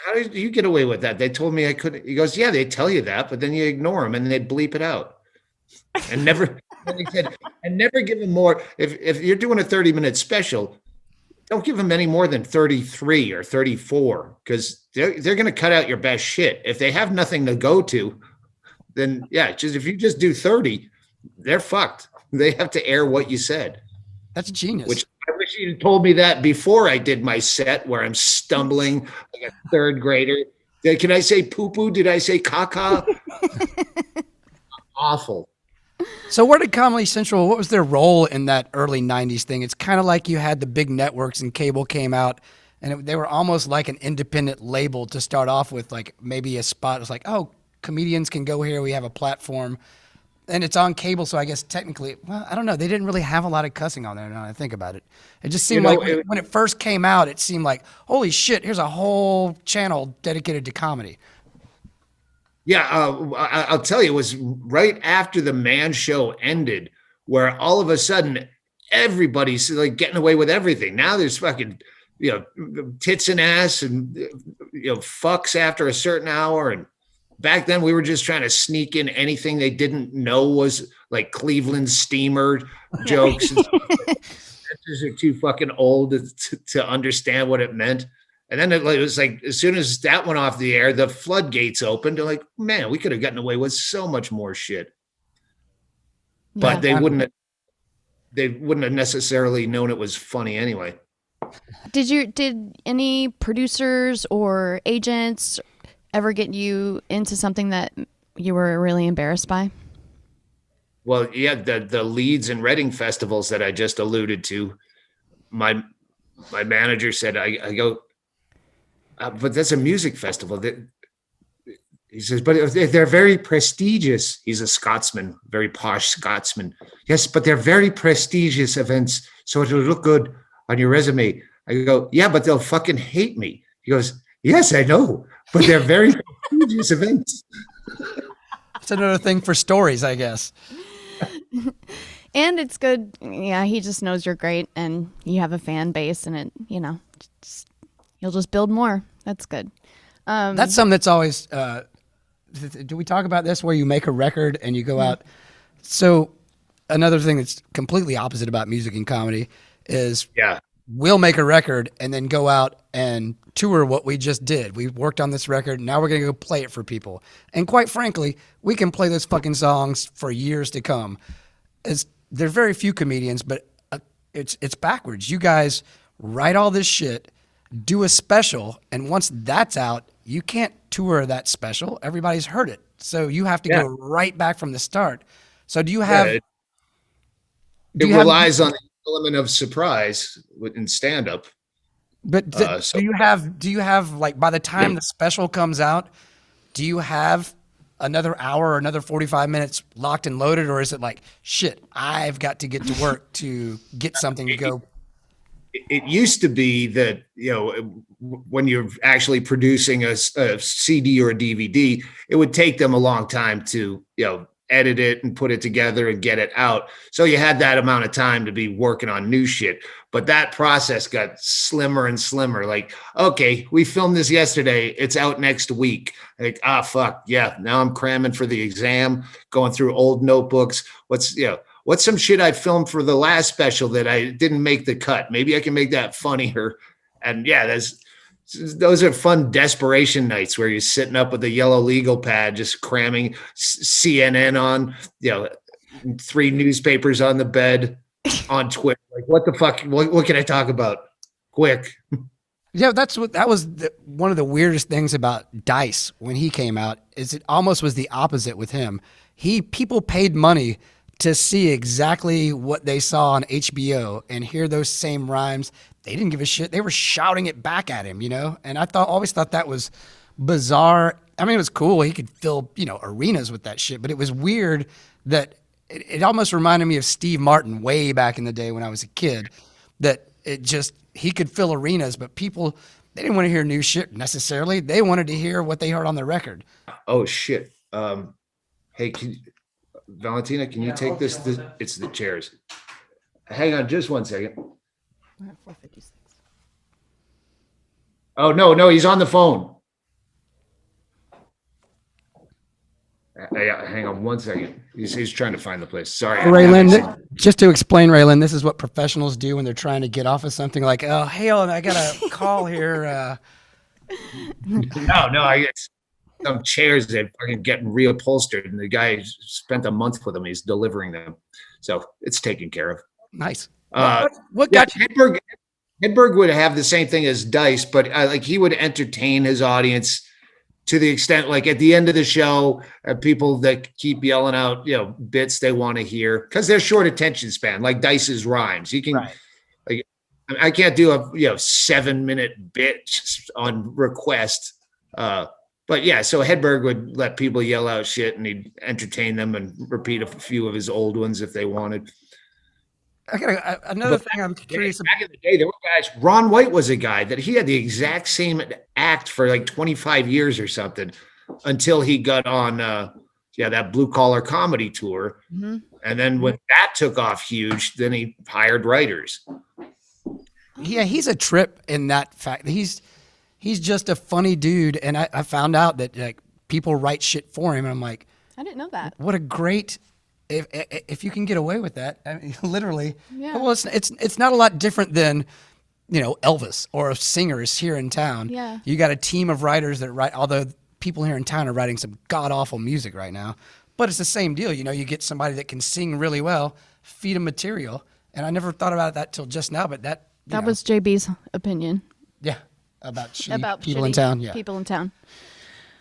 How did you get away with that? They told me I couldn't. He goes, yeah, they tell you that, but then you ignore them and they bleep it out. And never, and he said, and never give them more. If you're doing a 30-minute special, don't give them any more than 33 or 34 because they're going to cut out your best shit. If they have nothing to go to, then yeah, just if you just do 30, they're fucked. They have to air what you said. That's genius. Which I wish you'd told me that before I did my set where I'm stumbling like a third grader. Can I say poo-poo? Did I say caca? Awful. So where did Comedy Central, what was their role in that early 90s thing? It's kind of like you had the big networks and cable came out, and they were almost like an independent label to start off with, like maybe a spot. It was like, oh, comedians can go here. We have a platform. And it's on cable, so I guess technically, well, I don't know. They didn't really have a lot of cussing on there now I think about it. It just seemed like when it first came out, it seemed like, holy shit, here's a whole channel dedicated to comedy. Yeah, I'll tell you, it was right after the Man Show ended where all of a sudden everybody's like getting away with everything. Now there's fucking, tits and ass and, fucks after a certain hour. And back then we were just trying to sneak in anything they didn't know was like Cleveland steamer jokes. Actors are too fucking old to understand what it meant. And then it was like, as soon as that went off the air, the floodgates opened. They're like, man, we could have gotten away with so much more shit. But they wouldn't have necessarily known it was funny anyway. Did any producers or agents ever get you into something that you were really embarrassed by? Well, yeah, the Leeds and Reading festivals that I just alluded to, my manager said, I go, but that's a music festival. He says, but they're very prestigious. He's a Scotsman, very posh Scotsman. Yes, but they're very prestigious events, so it'll look good on your resume. I go, yeah, but they'll fucking hate me. He goes, yes, I know, but they're very prestigious events. That's another thing for stories, I guess. And it's good. Yeah, he just knows you're great and you have a fan base and it, you'll just build more. That's good. That's something that's always, do we talk about this where you make a record and you go out? So another thing that's completely opposite about music and comedy is we'll make a record and then go out and tour what we just did. We worked on this record. Now we're going to go play it for people. And quite frankly, we can play those fucking songs for years to come. There's very few comedians, but it's backwards. You guys write all this shit, do a special, and once that's out, you can't tour that special. Everybody's heard it. So you have to go right back from the start. So do you have... it relies on the element of surprise in stand-up. But do you have like, by the time the special comes out, do you have another hour or another 45 minutes locked and loaded? Or is it like, shit, I've got to get to work to get something to go? It used to be that, when you're actually producing a CD or a DVD, it would take them a long time to, edit it and put it together and get it out. So you had that amount of time to be working on new shit. But that process got slimmer and slimmer. Like, okay, we filmed this yesterday. It's out next week. Like, fuck. Yeah. Now I'm cramming for the exam, going through old notebooks. What's some shit I filmed for the last special that I didn't make the cut? Maybe I can make that funnier. And yeah, those are fun desperation nights where you're sitting up with a yellow legal pad, just cramming CNN on, 3 newspapers on the bed, on Twitter. Like, what the fuck? What can I talk about? Quick. Yeah, that was one of the weirdest things about Dice when he came out. Is it almost was the opposite with him. People paid money to see exactly what they saw on HBO and hear those same rhymes. They didn't give a shit. They were shouting it back at him, And I always thought that was bizarre. I mean, it was cool. He could fill, arenas with that shit, but it was weird that it almost reminded me of Steve Martin way back in the day when I was a kid, that he could fill arenas, but people, they didn't want to hear new shit necessarily. They wanted to hear what they heard on the record. Oh shit. Hey, Valentina, can you take this? It's the chairs. Hang on just one second. 456. Oh, no, he's on the phone. Hang on one second. He's trying to find the place. Sorry. Raylan, just to explain, Raylan, this is what professionals do when they're trying to get off of something like, oh, hey, I got a call here. No, I get some chairs that are getting reupholstered, and the guy spent a month with them. He's delivering them. So it's taken care of. Nice. What got you? Hedberg would have the same thing as Dice, but like he would entertain his audience to the extent, like at the end of the show, people that keep yelling out, bits they want to hear because they're short attention span, like Dice's rhymes. You can, like, I can't do a 7-minute bit on request. But yeah, so Hedberg would let people yell out shit and he'd entertain them and repeat a few of his old ones if they wanted. I got another thing I'm curious about. Back in the day, there were guys. Ron White was a guy that he had the exact same act for like 25 years or something until he got on that blue collar comedy tour. Mm-hmm. And then when that took off huge, then he hired writers. Yeah, he's a trip in that fact. He's just a funny dude. And I found out that like people write shit for him. And I'm like, I didn't know that. What a great... If you can get away with that, I mean, literally, yeah. Well, it's not a lot different than, Elvis or singers here in town. Yeah. You got a team of writers that write, although people here in town are writing some god awful music right now, but it's the same deal. You get somebody that can sing really well, feed them material. And I never thought about that till just now, but that was JB's opinion. Yeah. About people in town. Yeah. People in town.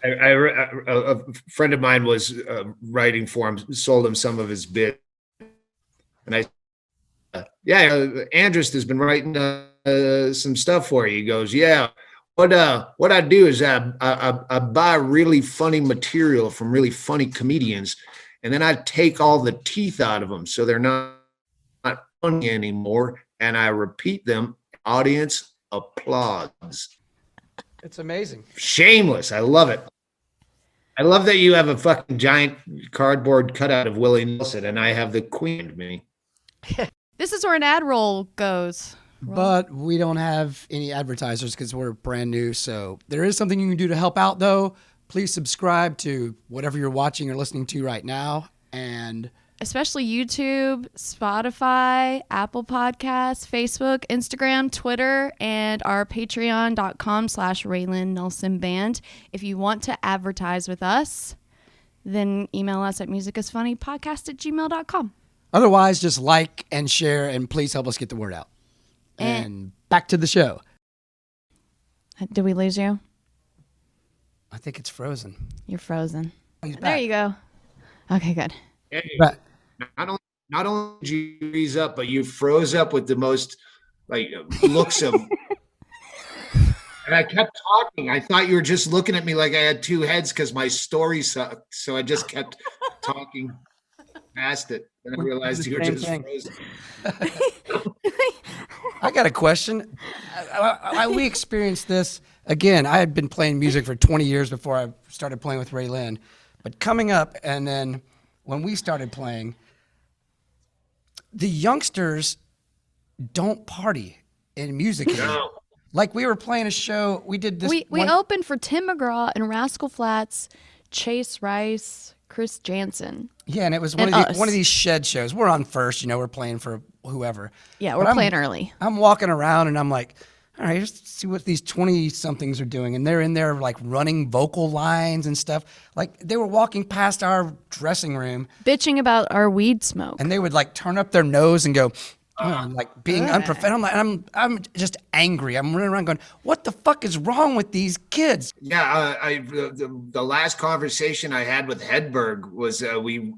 A friend of mine was writing for him, sold him some of his bit, and Andrus has been writing some stuff for you. He goes, yeah. What I do is I buy really funny material from really funny comedians, and then I take all the teeth out of them so they're not funny anymore, and I repeat them. Audience applauds. It's amazing. Shameless. I love it. I love that you have a fucking giant cardboard cutout of Willie Nelson, and I have the Queen of me. This is where an ad roll goes. But we don't have any advertisers because we're brand new. So there is something you can do to help out, though. Please subscribe to whatever you're watching or listening to right now. And especially YouTube, Spotify, Apple Podcasts, Facebook, Instagram, Twitter, and our patreon.com/Raylan Nelson Band. If you want to advertise with us, then email us at musicisfunnypodcast@gmail.com. Otherwise, just like and share, and please help us get the word out. And back to the show. Did we lose you? I think it's frozen. You're frozen. There you go. Okay, good. Hey, not only did you freeze up, but you froze up with the most looks of. And I kept talking. I thought you were just looking at me like I had two heads because my story sucked. So I just kept talking past it. And I realized you were just frozen. I got a question. We experienced this. Again, I had been playing music for 20 years before I started playing with Raylan. But coming up, and then when we started playing, the youngsters don't party in music anymore. No. Like we were playing a show, we did this. We opened for Tim McGraw and Rascal Flatts, Chase Rice, Chris Jansen. Yeah, and it was one of these shed shows. We're on first, we're playing for whoever. Yeah, we're playing early. I'm walking around and I'm like, all right, let's see what these 20-somethings are doing. And they're in there like running vocal lines and stuff. Like they were walking past our dressing room. Bitching about our weed smoke. And they would like turn up their nose and go, like being unprofessional. I'm just angry. I'm running around going, what the fuck is wrong with these kids? Yeah, the last conversation I had with Hedberg was we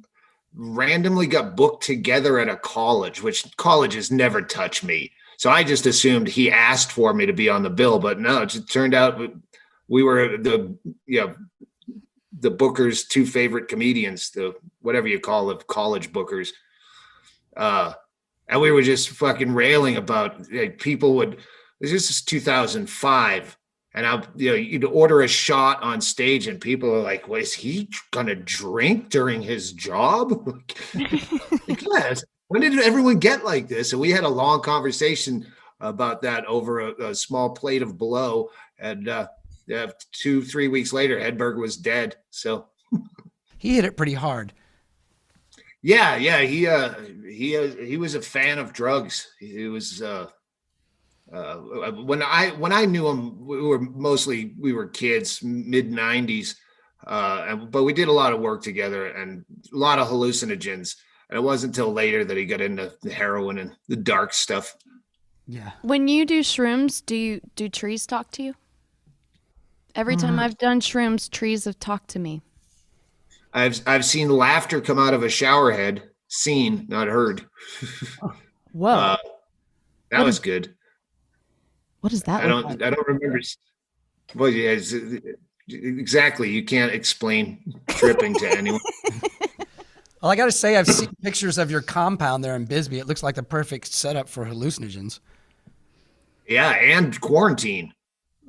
randomly got booked together at a college, which colleges never touch me. So I just assumed he asked for me to be on the bill, but no, it turned out we were the Booker's two favorite comedians, the whatever you call it, college bookers. And we were just fucking railing about people would. This is 2005, and you'd order a shot on stage, and people are like, "What is he gonna drink during his job?" Yes. When did everyone get like this? And we had a long conversation about that over a small plate of blow. And 2-3 weeks later, Hedberg was dead. So He hit it pretty hard. yeah, he was a fan of drugs. He was when I knew him, we were kids, mid 90s, but we did a lot of work together and a lot of hallucinogens. And it wasn't until later that he got into the heroin and the dark stuff. Yeah. When you do shrooms, do trees talk to you? Every time I've done shrooms, trees have talked to me. I've seen laughter come out of a shower head. Seen, not heard. Whoa. That was good. What is that? I don't remember. Well, yeah, exactly. You can't explain tripping to anyone. Well, I got to say, I've seen pictures of your compound there in Bisbee. It looks like the perfect setup for hallucinogens. Yeah, and quarantine.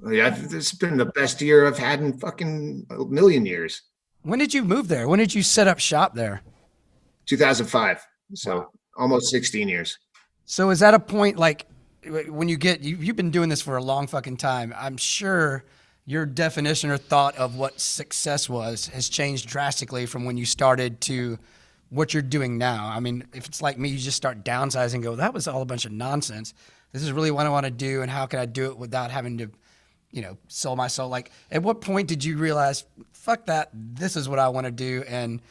Yeah, this has been the best year I've had in fucking a million years. When did you move there? When did you set up shop there? 2005. So almost 16 years. So is that a point, like, when you've been doing this for a long fucking time, I'm sure your definition or thought of what success has changed drastically from when you started to what you're doing now. I mean, if it's like me, you just start downsizing and go, that was all a bunch of nonsense. This is really what I want to do, and how can I do it without having to, sell my soul? Like, at what point did you realize, fuck that, this is what I want to do, and,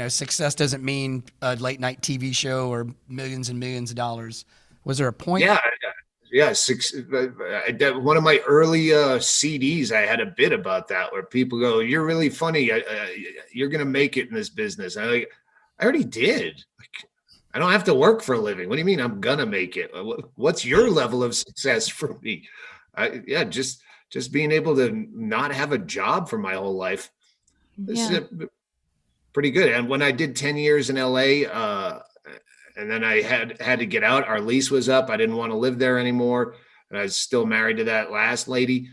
success doesn't mean a late night TV show or millions and millions of dollars? Was there a point? Yeah. One of my early CDs, I had a bit about that where people go, "You're really funny. You're gonna make it in this business." I'm like, I already did. Like, I don't have to work for a living. What do you mean I'm gonna make it? What's your level of success for me? Just being able to not have a job for my whole life. This is pretty good. And when I did 10 years in LA, and then I had to get out. Our lease was up. I didn't want to live there anymore. And I was still married to that last lady.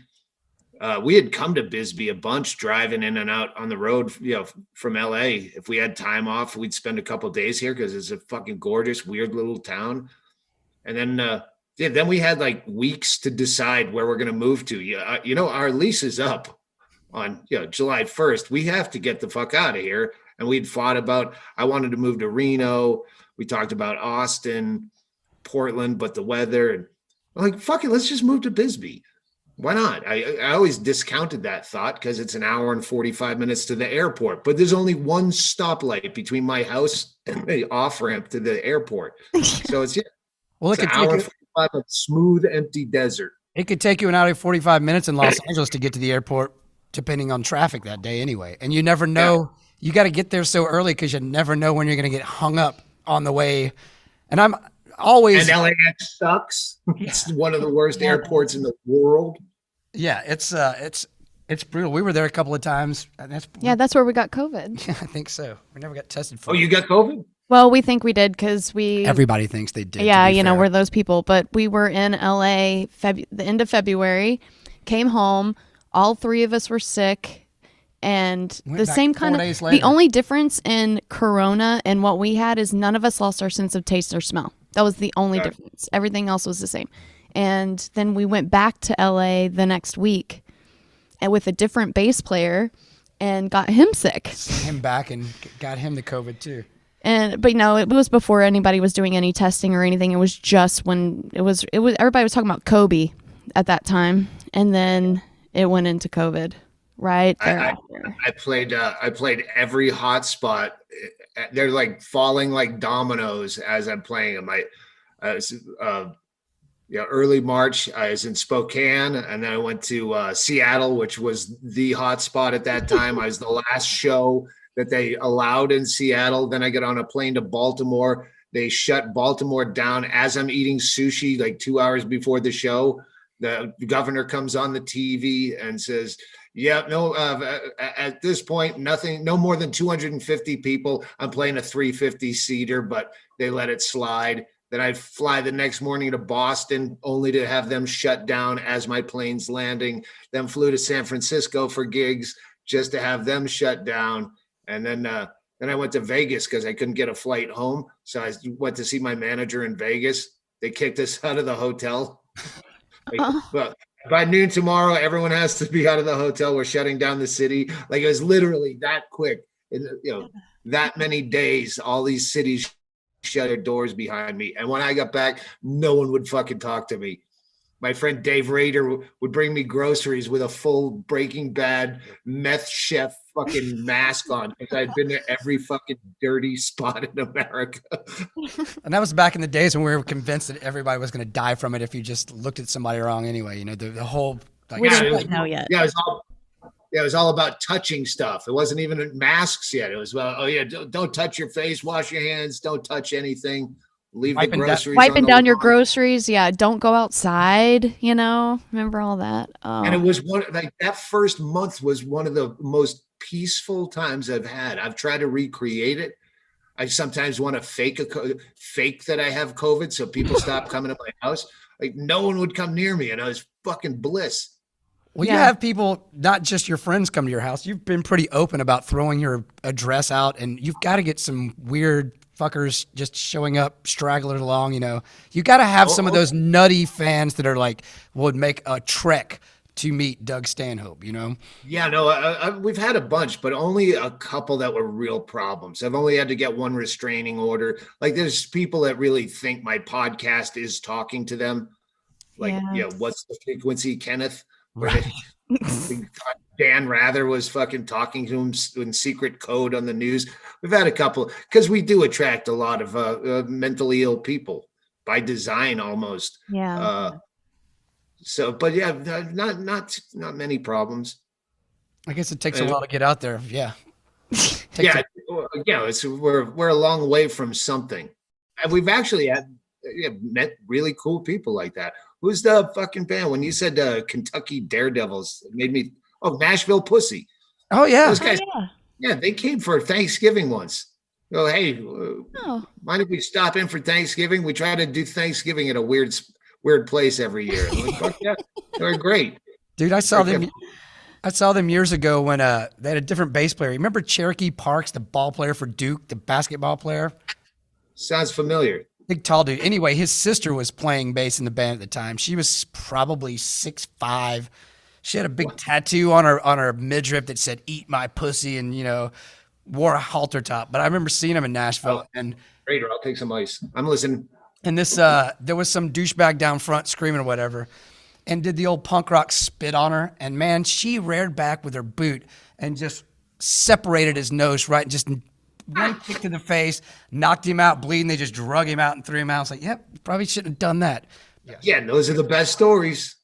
We had come to Bisbee a bunch, driving in and out on the road, from LA. If we had time off, we'd spend a couple of days here because it's a fucking gorgeous, weird little town. And then, then we had like weeks to decide where we're going to move to. Our lease is up on July 1st. We have to get the fuck out of here. And we'd fought about, I wanted to move to Reno. We talked about Austin, Portland, but the weather, and I'm like, fuck it, let's just move to Bisbee. Why not? I always discounted that thought because it's an hour and 45 minutes to the airport, but there's only one stoplight between my house and the off ramp to the airport. So it's well, it's an hour and 45 of smooth, empty desert. It could take you an hour and 45 minutes in Los Angeles to get to the airport, depending on traffic that day anyway. And you never know. Yeah. You got to get there so early because you never know when you're going to get hung up on the way. And I'm always... And LAX sucks. It's one of the worst airports in the world. Yeah, it's brutal. We were there a couple of times. And that's where we got COVID. Yeah, I think so. We never got tested for it. Oh, you got COVID? Well, we think we did because everybody thinks they did. Yeah, we're those people. But we were in LA the end of February, came home. All three of us were sick. And the same kind of, the only difference in Corona and what we had is none of us lost our sense of taste or smell. That was the only difference. Everything else was the same. And then we went back to LA the next week and with a different bass player and got him sick. Sent him back and got him the COVID too. But it was before anybody was doing any testing or anything. It was just when it was everybody was talking about Kobe at that time. And then it went into COVID. Right there. I played every hot spot. They're like falling like dominoes as I'm playing them. Early March I was in Spokane, and then I went to Seattle, which was the hot spot at that time. I was the last show that they allowed in Seattle. Then I get on a plane to Baltimore. They shut Baltimore down as I'm eating sushi like 2 hours before the show. The governor comes on the TV and says, yeah, no, at this point, no more than 250 people. I'm playing a 350-seater, but they let it slide. Then I fly the next morning to Boston, only to have them shut down as my plane's landing. Then flew to San Francisco for gigs, just to have them shut down. And then I went to Vegas because I couldn't get a flight home. So I went to see my manager in Vegas. They kicked us out of the hotel. But By noon tomorrow, everyone has to be out of the hotel. We're shutting down the city. Like, it was literally that quick. In, that many days, all these cities shut their doors behind me. And when I got back, no one would fucking talk to me. My friend Dave Rader would bring me groceries with a full Breaking Bad meth chef fucking mask on, because I'd been to every fucking dirty spot in America. And that was back in the days when we were convinced that everybody was going to die from it if you just looked at somebody wrong anyway. You know, the whole... Like, We don't know yet. Yeah, it was all about touching stuff. It wasn't even masks yet. It was about, oh yeah, don't touch your face, wash your hands, don't touch anything. Leave the groceries. Wiping down your groceries. Yeah. Don't go outside. Remember all that. Oh. And it was that first month was one of the most peaceful times I've had. I've tried to recreate it. I sometimes want to fake that I have COVID so people stop coming to my house. Like, no one would come near me, and I was fucking bliss. Well, you have people, not just your friends, come to your house. You've been pretty open about throwing your address out, and you've got to get some weird fuckers just showing up, straggling along. You got to have some of those nutty fans that are like, would make a trek to meet Doug Stanhope. Yeah, no, we've had a bunch, but only a couple that were real problems. I've only had to get one restraining order. Like, there's people that really think my podcast is talking to them. Like, what's the frequency, Kenneth? Right. Dan Rather was fucking talking to him in secret code on the news. We've had a couple, because we do attract a lot of mentally ill people by design, almost. Yeah. So, but yeah, not many problems. I guess it takes a while to get out there. Yeah. We're a long way from something. And we've actually met really cool people like that. Who's the fucking band? When you said Kentucky Daredevils, it made me, Nashville Pussy. Oh, yeah. Those guys, they came for Thanksgiving once. Go, hey, mind if we stop in for Thanksgiving? We try to do Thanksgiving at a weird place every year. I'm like, fuck yeah, they're great. Dude, I saw them years ago when they had a different bass player. You remember Cherokee Parks, the ball player for Duke, the basketball player? Sounds familiar. Big tall dude. Anyway, his sister was playing bass in the band at the time. She was probably 6'5". She had a big tattoo on her midriff that said "Eat my pussy," and wore a halter top. But I remember seeing him in Nashville. And Raider, I'll take some ice. I'm listening. And this there was some douchebag down front screaming or whatever, and did the old punk rock spit on her. And man, she reared back with her boot and just separated his nose right, and just one kick to the face, knocked him out bleeding. They just drug him out and threw him out. I was like, yep, probably shouldn't have done that. Yeah, those are the best stories.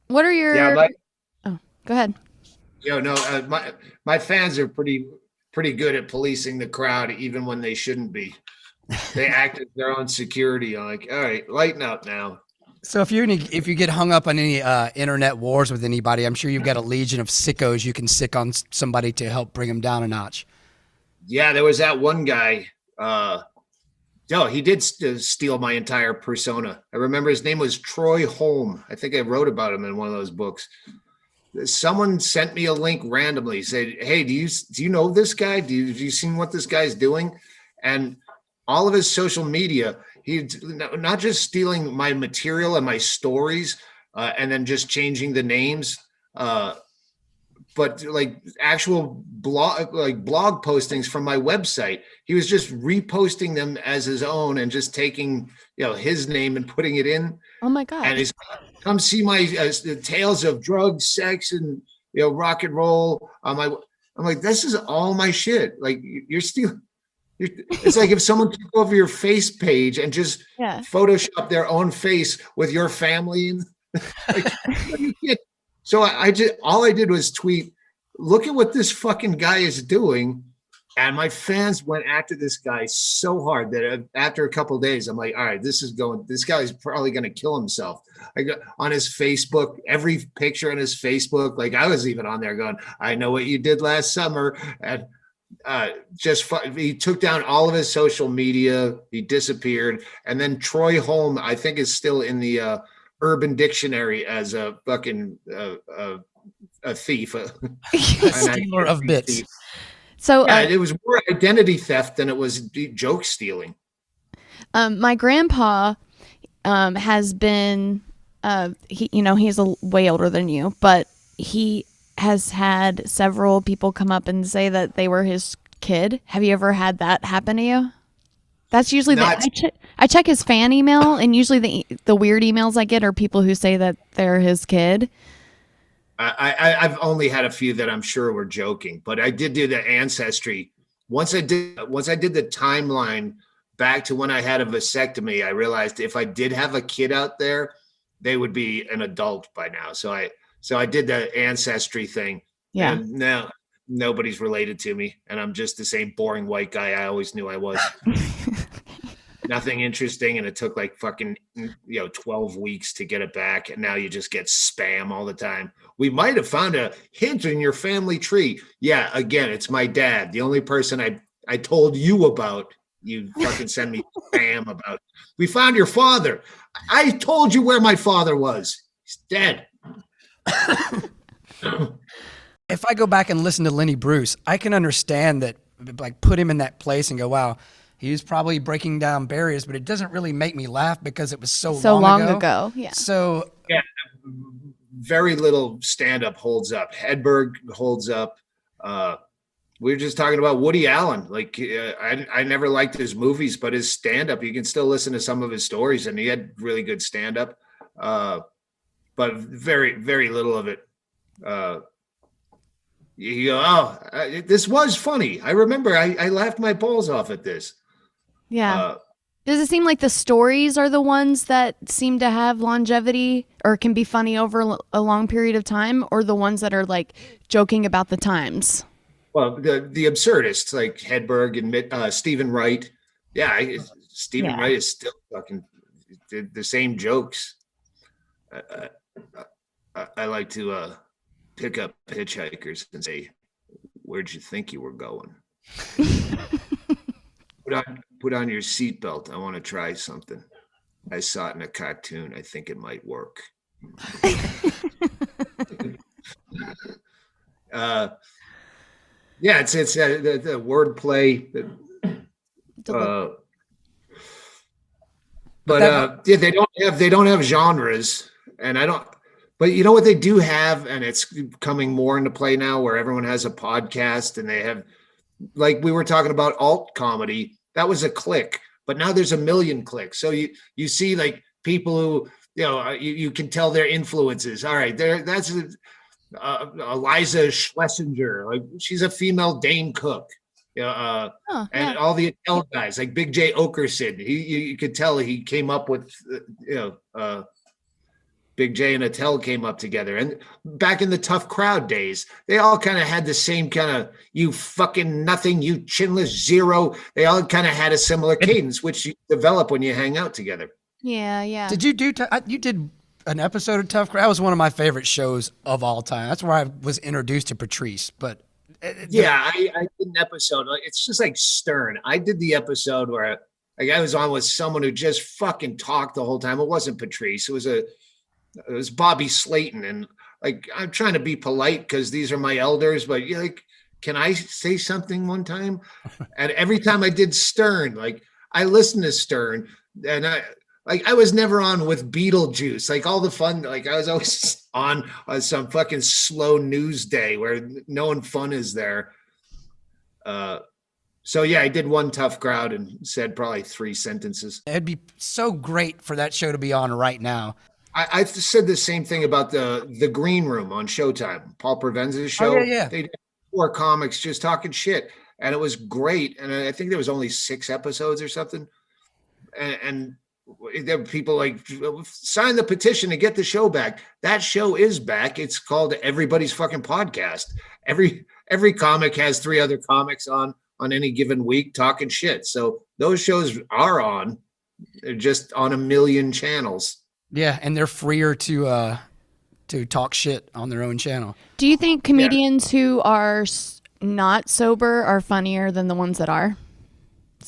What are your... go ahead. My fans are pretty good at policing the crowd, even when they shouldn't be. They act as their own security. I'm like, all right, lighten up now. So if you get hung up on any internet wars with anybody, I'm sure you've got a legion of sickos you can sick on somebody to help bring them down a notch. Yeah, there was that one guy. He did steal my entire persona. I remember his name was Troy Holm. I think I wrote about him in one of those books. Someone sent me a link randomly. Said, "Hey, do you know this guy? Have you seen what this guy's doing?" And all of his social media, he's not just stealing my material and my stories, and then just changing the names. But like actual blog postings from my website. He was just reposting them as his own and just taking, his name and putting it in. Oh my God. And he's come see my the tales of drugs, sex, and rock and roll. I'm like, this is all my shit. Like, you're stealing. It's like if someone took over your face page and just Photoshop their own face with your family. And so all I did was tweet, look at what this fucking guy is doing. And my fans went after this guy so hard that after a couple of days, I'm like, all right, this guy's probably going to kill himself. I got on his Facebook, every picture on his Facebook, like I was even on there going, I know what you did last summer. And he took down all of his social media. He disappeared. And then Troy Holm, I think, is still in the Urban Dictionary as a fucking a thief, a stealer of bits. Thief. So it was more identity theft than it was joke stealing. My grandpa has been he's way older than you, but he has had several people come up and say that they were his kid. Have you ever had that happen to you? That's usually I check his fan email, and usually the weird emails I get are people who say that they're his kid. I've only had a few that I'm sure were joking, but I did do the ancestry. Once I did the timeline back to when I had a vasectomy, I realized if I did have a kid out there, they would be an adult by now. So I did the ancestry thing. Yeah. And now nobody's related to me, and I'm just the same boring white guy I always knew I was. Nothing interesting, and it took like fucking 12 weeks to get it back, and now you just get spam all the time. We might have found a hint in your family tree. Yeah, again, it's my dad. The only person I told you about. You fucking send me spam about. We found your father. I told you where my father was. He's dead. If I go back and listen to Lenny Bruce, I can understand that, like, put him in that place and go, wow, he was probably breaking down barriers, but it doesn't really make me laugh because it was so long ago. Yeah. So yeah, very little stand-up holds up. Hedberg holds up. We were just talking about Woody Allen. Like, I never liked his movies, but his stand-up, you can still listen to some of his stories, and he had really good stand-up. But very, very little of it. You go, this was funny. I remember I laughed my balls off at this. Yeah. Does it seem like the stories are the ones that seem to have longevity or can be funny over a long period of time, or the ones that are like joking about the times? Well, the absurdists like Hedberg and Stephen Wright. Yeah, Stephen Wright is still fucking the same jokes. I like to pick up hitchhikers and say, "Where'd you think you were going?" Put on your seatbelt. I want to try something. I saw it in a cartoon. I think it might work. Yeah, it's the wordplay. They don't have genres, and I don't. But you know what they do have, and it's coming more into play now, where everyone has a podcast, and they have, like we were talking about alt comedy. That was a click, but now there's a million clicks. So you see like people who you can tell their influences. All right, that's Eliza Schlesinger, like she's a female Dane Cook. And all the Attell guys like Big J Okerson. You could tell he came up with Big J and Attell came up together. And back in the Tough Crowd days, they all kind of had the same kind of, you fucking nothing, you chinless zero. They all kind of had a similar cadence, which you develop when you hang out together. Yeah. Did you you did an episode of Tough Crowd? That was one of my favorite shows of all time. That's where I was introduced to Patrice. But I did an episode. It's just like Stern. I did the episode where I was on with someone who just fucking talked the whole time. It wasn't Patrice. It was Bobby Slayton, and like I'm trying to be polite because these are my elders, but can I say something one time? And every time I did Stern, like I listened to Stern, and I was never on with Beetlejuice, like all the fun, like I was always on some fucking slow news day where no one fun is there. So yeah, I did one Tough Crowd and said probably 3 sentences. It'd be so great for that show to be on right now. I said the same thing about the Green Room on Showtime, Paul Provenza's show. Oh, yeah. They did 4 comics just talking shit, and it was great. And I think there was only 6 episodes or something. And there were people like, sign the petition to get the show back. That show is back. It's called Everybody's Fucking Podcast. Every comic has 3 other comics on any given week talking shit. So those shows are on. They're just on a million channels. Yeah, and they're freer to talk shit on their own channel. Do you think comedians who are not sober are funnier than the ones that are?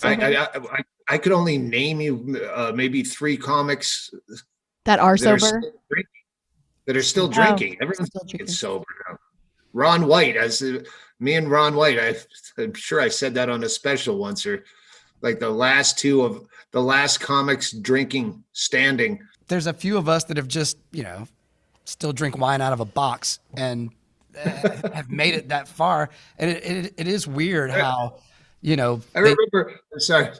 I could only name you maybe 3 comics that are sober, that are still drinking. Everyone's sober now. Ron White, me and Ron White, I'm sure I said that on a special once, or like the last 2 of the last comics drinking standing. there's a few of us that have just, still drink wine out of a box and have made it that far. And it is weird how, I remember, sorry,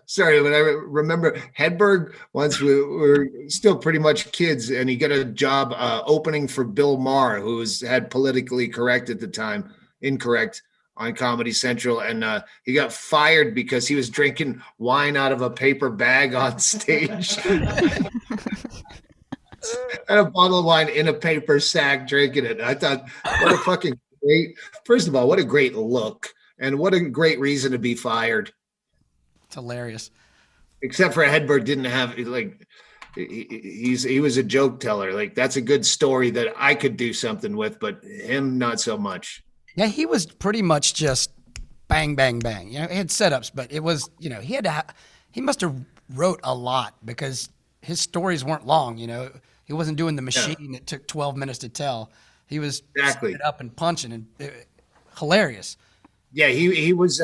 but I remember Hedberg once we were still pretty much kids, and he got a job opening for Bill Maher, who had politically correct at the time, incorrect on Comedy Central, and he got fired because he was drinking wine out of a paper bag on stage. And a bottle of wine in a paper sack, drinking it. I thought, what a fucking great, first of all, what a great look. And what a great reason to be fired. It's hilarious. Except for Hedberg didn't have, he was a joke teller. Like, that's a good story that I could do something with, but him, not so much. Yeah, he was pretty much just bang, bang, bang. He had setups, but it was, he must have wrote a lot because his stories weren't long, He wasn't doing the machine that took 12 minutes to tell. He was exactly setting it up and punching, and hilarious. Yeah, he was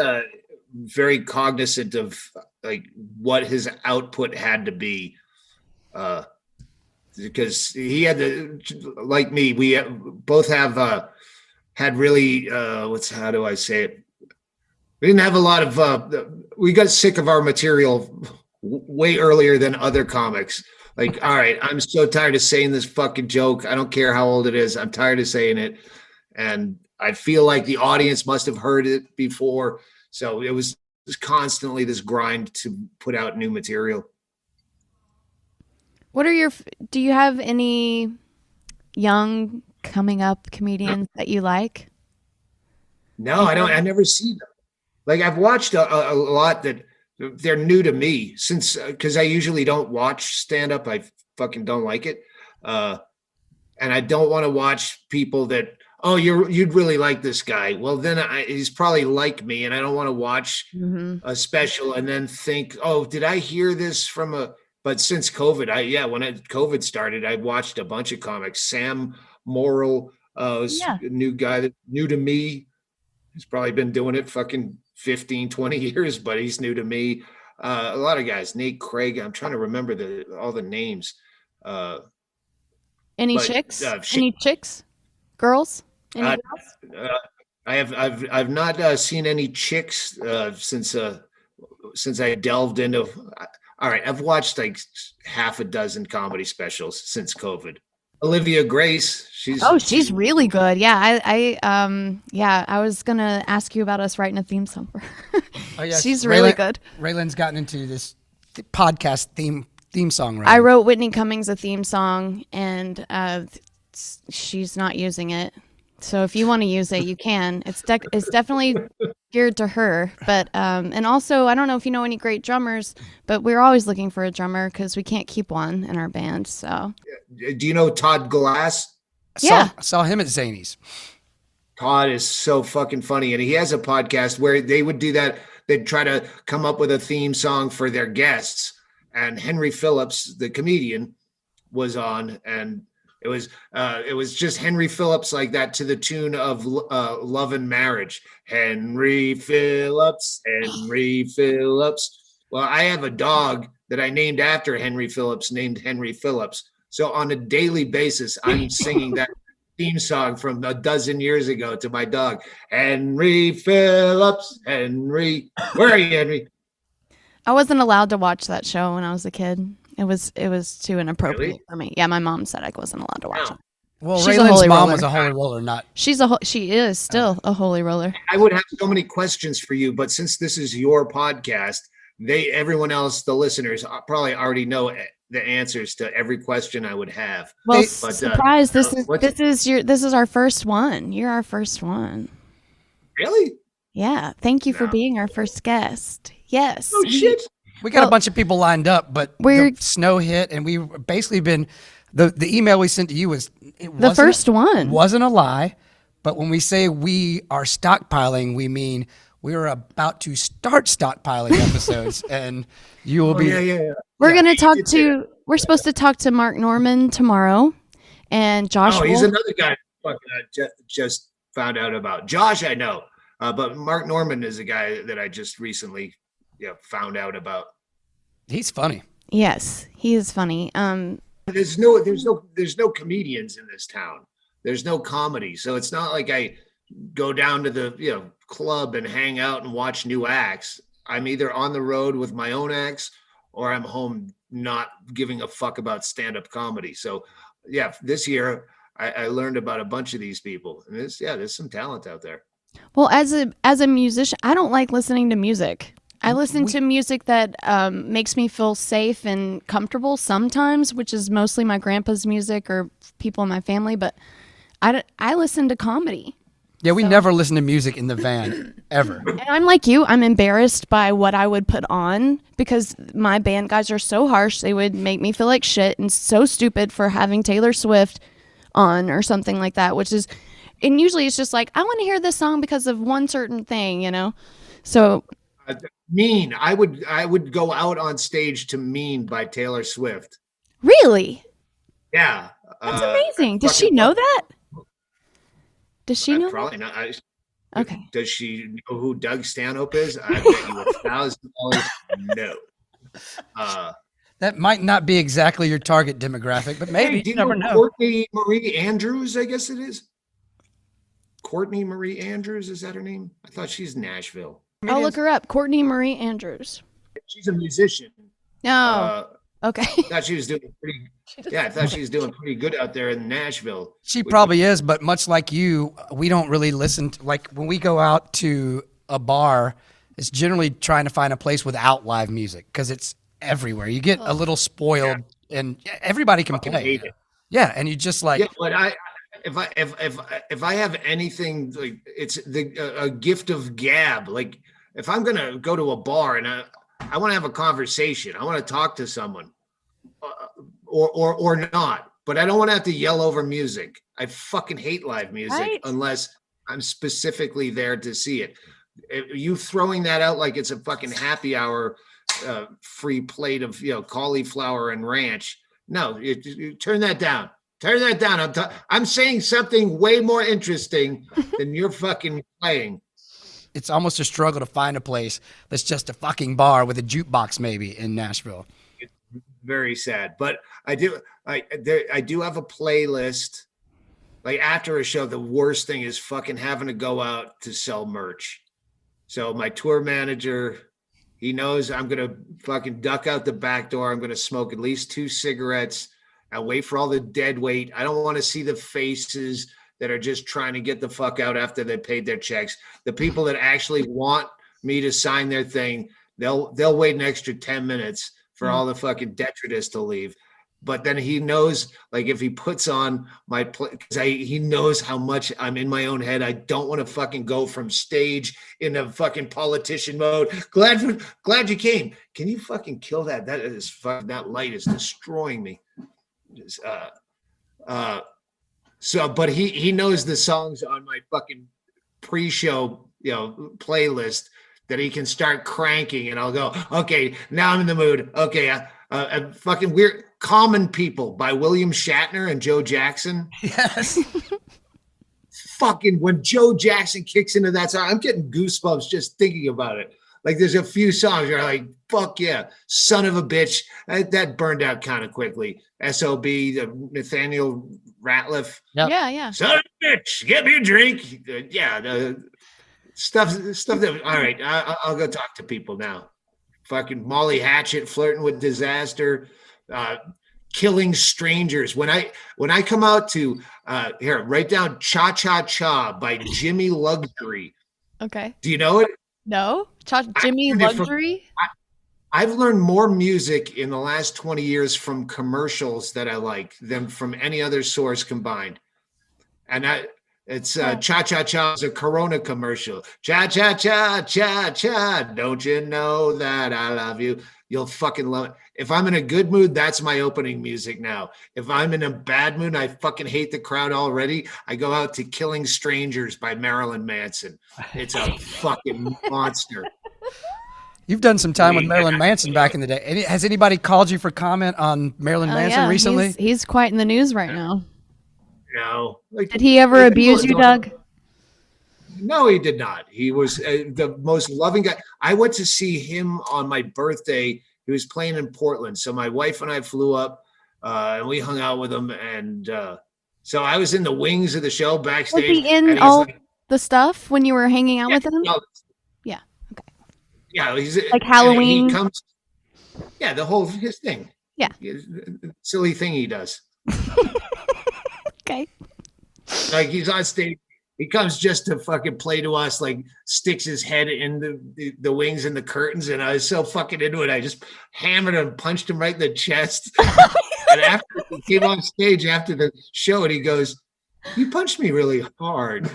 very cognizant of like what his output had to be, because he had to, like me, we both have had really how do I say it? We didn't have a lot of we got sick of our material way earlier than other comics. Like, all right, I'm so tired of saying this fucking joke. I don't care how old it is. I'm tired of saying it, and I feel like the audience must have heard it before. So it was constantly this grind to put out new material. Do you have any young coming up comedians that you like? No, I don't. I never see them. Like, I've watched a lot that they're new to me because I usually don't watch stand up. I fucking don't like it. And I don't want to watch people that, oh, you'd really like this guy. Well, then he's probably like me, and I don't want to watch a special and then think, oh, did I hear this from but since COVID, when COVID started, I watched a bunch of comics. Sam Morrill was a new guy that new to me. He's probably been doing it fucking 15, 20 years, but he's new to me. A lot of guys, Nate Craig. I'm trying to remember all the names. Any chicks? Any chicks? Girls? Any girls? I've not seen any chicks since I delved into. All right, I've watched like half a dozen comedy specials since COVID. Olivia Grace, she's really good. Yeah, I was gonna ask you about us writing a theme song for her. Oh yeah, she's really good. Raylan's gotten into this podcast theme song writing. I wrote Whitney Cummings a theme song, and she's not using it. So if you want to use it, you can. It's definitely geared to her. But and also, I don't know if you know any great drummers, but we're always looking for a drummer because we can't keep one in our band. So, do you know Todd Glass? Yeah, I saw him at Zany's. Todd is so fucking funny, and he has a podcast where they would do that. They'd try to come up with a theme song for their guests, and Henry Phillips, the comedian, was on, and it was just Henry Phillips like that to the tune of Love and Marriage. Henry Phillips, Henry Phillips. Well, I have a dog that I named after Henry Phillips, named Henry Phillips. So on a daily basis, I'm singing that theme song from a dozen years ago to my dog. Henry Phillips, Henry. Where are you, Henry? I wasn't allowed to watch that show when I was a kid. It was too inappropriate for me. Yeah, my mom said I wasn't allowed to watch it. Well, Raylan's mom was a holy roller, not. She is still a holy roller. I would have so many questions for you, but since this is your podcast, everyone else, the listeners, probably already know the answers to every question I would have. Well, surprise! This is our first one. You're our first one. Really? Yeah. Thank you for being our first guest. Yes. Oh shit. We got a bunch of people lined up, but the snow hit, and we basically been the email we sent to you was the first one. Wasn't a lie, but when we say we are stockpiling, we mean we are about to start stockpiling episodes, and you will be. Yeah. We're supposed to talk to Mark Norman tomorrow, and Josh. Oh, he's another guy. Just found out about Josh. I know, but Mark Norman is a guy that I just recently found out about. He's funny. Yes, he is funny. There's no comedians in this town. There's no comedy. So it's not like I go down to the club and hang out and watch new acts. I'm either on the road with my own acts or I'm home not giving a fuck about stand-up comedy. So yeah, this year I learned about a bunch of these people. And there's some talent out there. Well, as a musician, I don't like listening to music. I listen to music that makes me feel safe and comfortable sometimes, which is mostly my grandpa's music or people in my family. But I listen to comedy. Yeah, we never listen to music in the van, ever. And I'm like you. I'm embarrassed by what I would put on because my band guys are so harsh. They would make me feel like shit and so stupid for having Taylor Swift on or something like that, and usually it's just like, I want to hear this song because of one certain thing, So Mean. I would go out on stage to Mean by Taylor Swift. Really? Yeah. That's amazing. Does she know that? Does she know? Probably not. Okay. Does she know who Doug Stanhope is? I bet you $1,000 no. That might not be exactly your target demographic, but maybe. Hey, you never know. Courtney Marie Andrews, I guess it is. Courtney Marie Andrews, is that her name? I thought she's Nashville. I'll look her up. Courtney Marie Andrews. She's a musician. No. Okay. I thought she was doing pretty good out there in Nashville. She probably is, but much like you, we don't really listen to, like when we go out to a bar, it's generally trying to find a place without live music because it's everywhere. You get a little spoiled and everybody can play. Hate it. Yeah, and you just like but if I have anything, like it's a gift of gab. Like if I'm gonna go to a bar and I want to have a conversation, I want to talk to someone, or not, but I don't want to have to yell over music. I fucking hate live music unless I'm specifically there to see it. You throwing that out like it's a fucking happy hour free plate of cauliflower and ranch. No, you turn that down. Turn that down. I'm saying something way more interesting than you're fucking playing. It's almost a struggle to find a place that's just a fucking bar with a jukebox maybe in Nashville. It's very sad, but I do have a playlist. Like after a show, the worst thing is fucking having to go out to sell merch. So my tour manager, he knows I'm going to fucking duck out the back door. I'm going to smoke at least 2 cigarettes. I wait for all the dead weight. I don't want to see the faces that are just trying to get the fuck out after they paid their checks. The people that actually want me to sign their thing, they'll wait an extra 10 minutes for all the fucking detritus to leave. But then he knows, like, if he puts on my he knows how much I'm in my own head. I don't want to fucking go from stage in a fucking politician mode. Glad you came. Can you fucking kill that? That light is destroying me. But he knows the songs on my fucking pre-show, playlist that he can start cranking, and I'll go, okay, now I'm in the mood. Okay, fucking weird. Common People by William Shatner and Joe Jackson. Yes. Fucking when Joe Jackson kicks into that song, I'm getting goosebumps just thinking about it. Like there's a few songs where I'm like, fuck yeah, son of a bitch. That burned out kind of quickly. SOB, Nathaniel Ratliff. Yep. Yeah. Son of a bitch, get me a drink. The stuff that, all right, I'll go talk to people now. Fucking Molly Hatchet, Flirting with Disaster, Killing Strangers. When I come out to, here, write down Cha Cha Cha by Jimmy Luxury. Okay. Do you know it? No? Jimmy Luxury? I've learned more music in the last 20 years from commercials that I like than from any other source combined. And it's Cha Cha Cha is a Corona commercial. Cha Cha Cha Cha Cha. Don't you know that I love you? You'll fucking love it. If I'm in a good mood, that's my opening music now. If I'm in a bad mood, I fucking hate the crowd already, I go out to Killing Strangers by Marilyn Manson. It's a fucking monster. You've done some time with Marilyn Manson back in the day. Has anybody called you for comment on Marilyn Manson recently? He's quite in the news right now. No. Did he ever abuse you, Doug? No, he did not. He was the most loving guy. I went to see him on my birthday. He was playing in Portland. So my wife and I flew up and we hung out with him. And so I was in the wings of the show backstage. Was he in all the stuff when you were hanging out with him? Yeah. Okay. Yeah, he's like Halloween. He comes. Yeah, his thing. Yeah. Silly thing he does. Okay. Like he's on stage. He comes just to fucking play to us, like sticks his head in the wings and the curtains. And I was so fucking into it. I just hammered him, punched him right in the chest. And after he came on stage after the show and he goes, "You punched me really hard."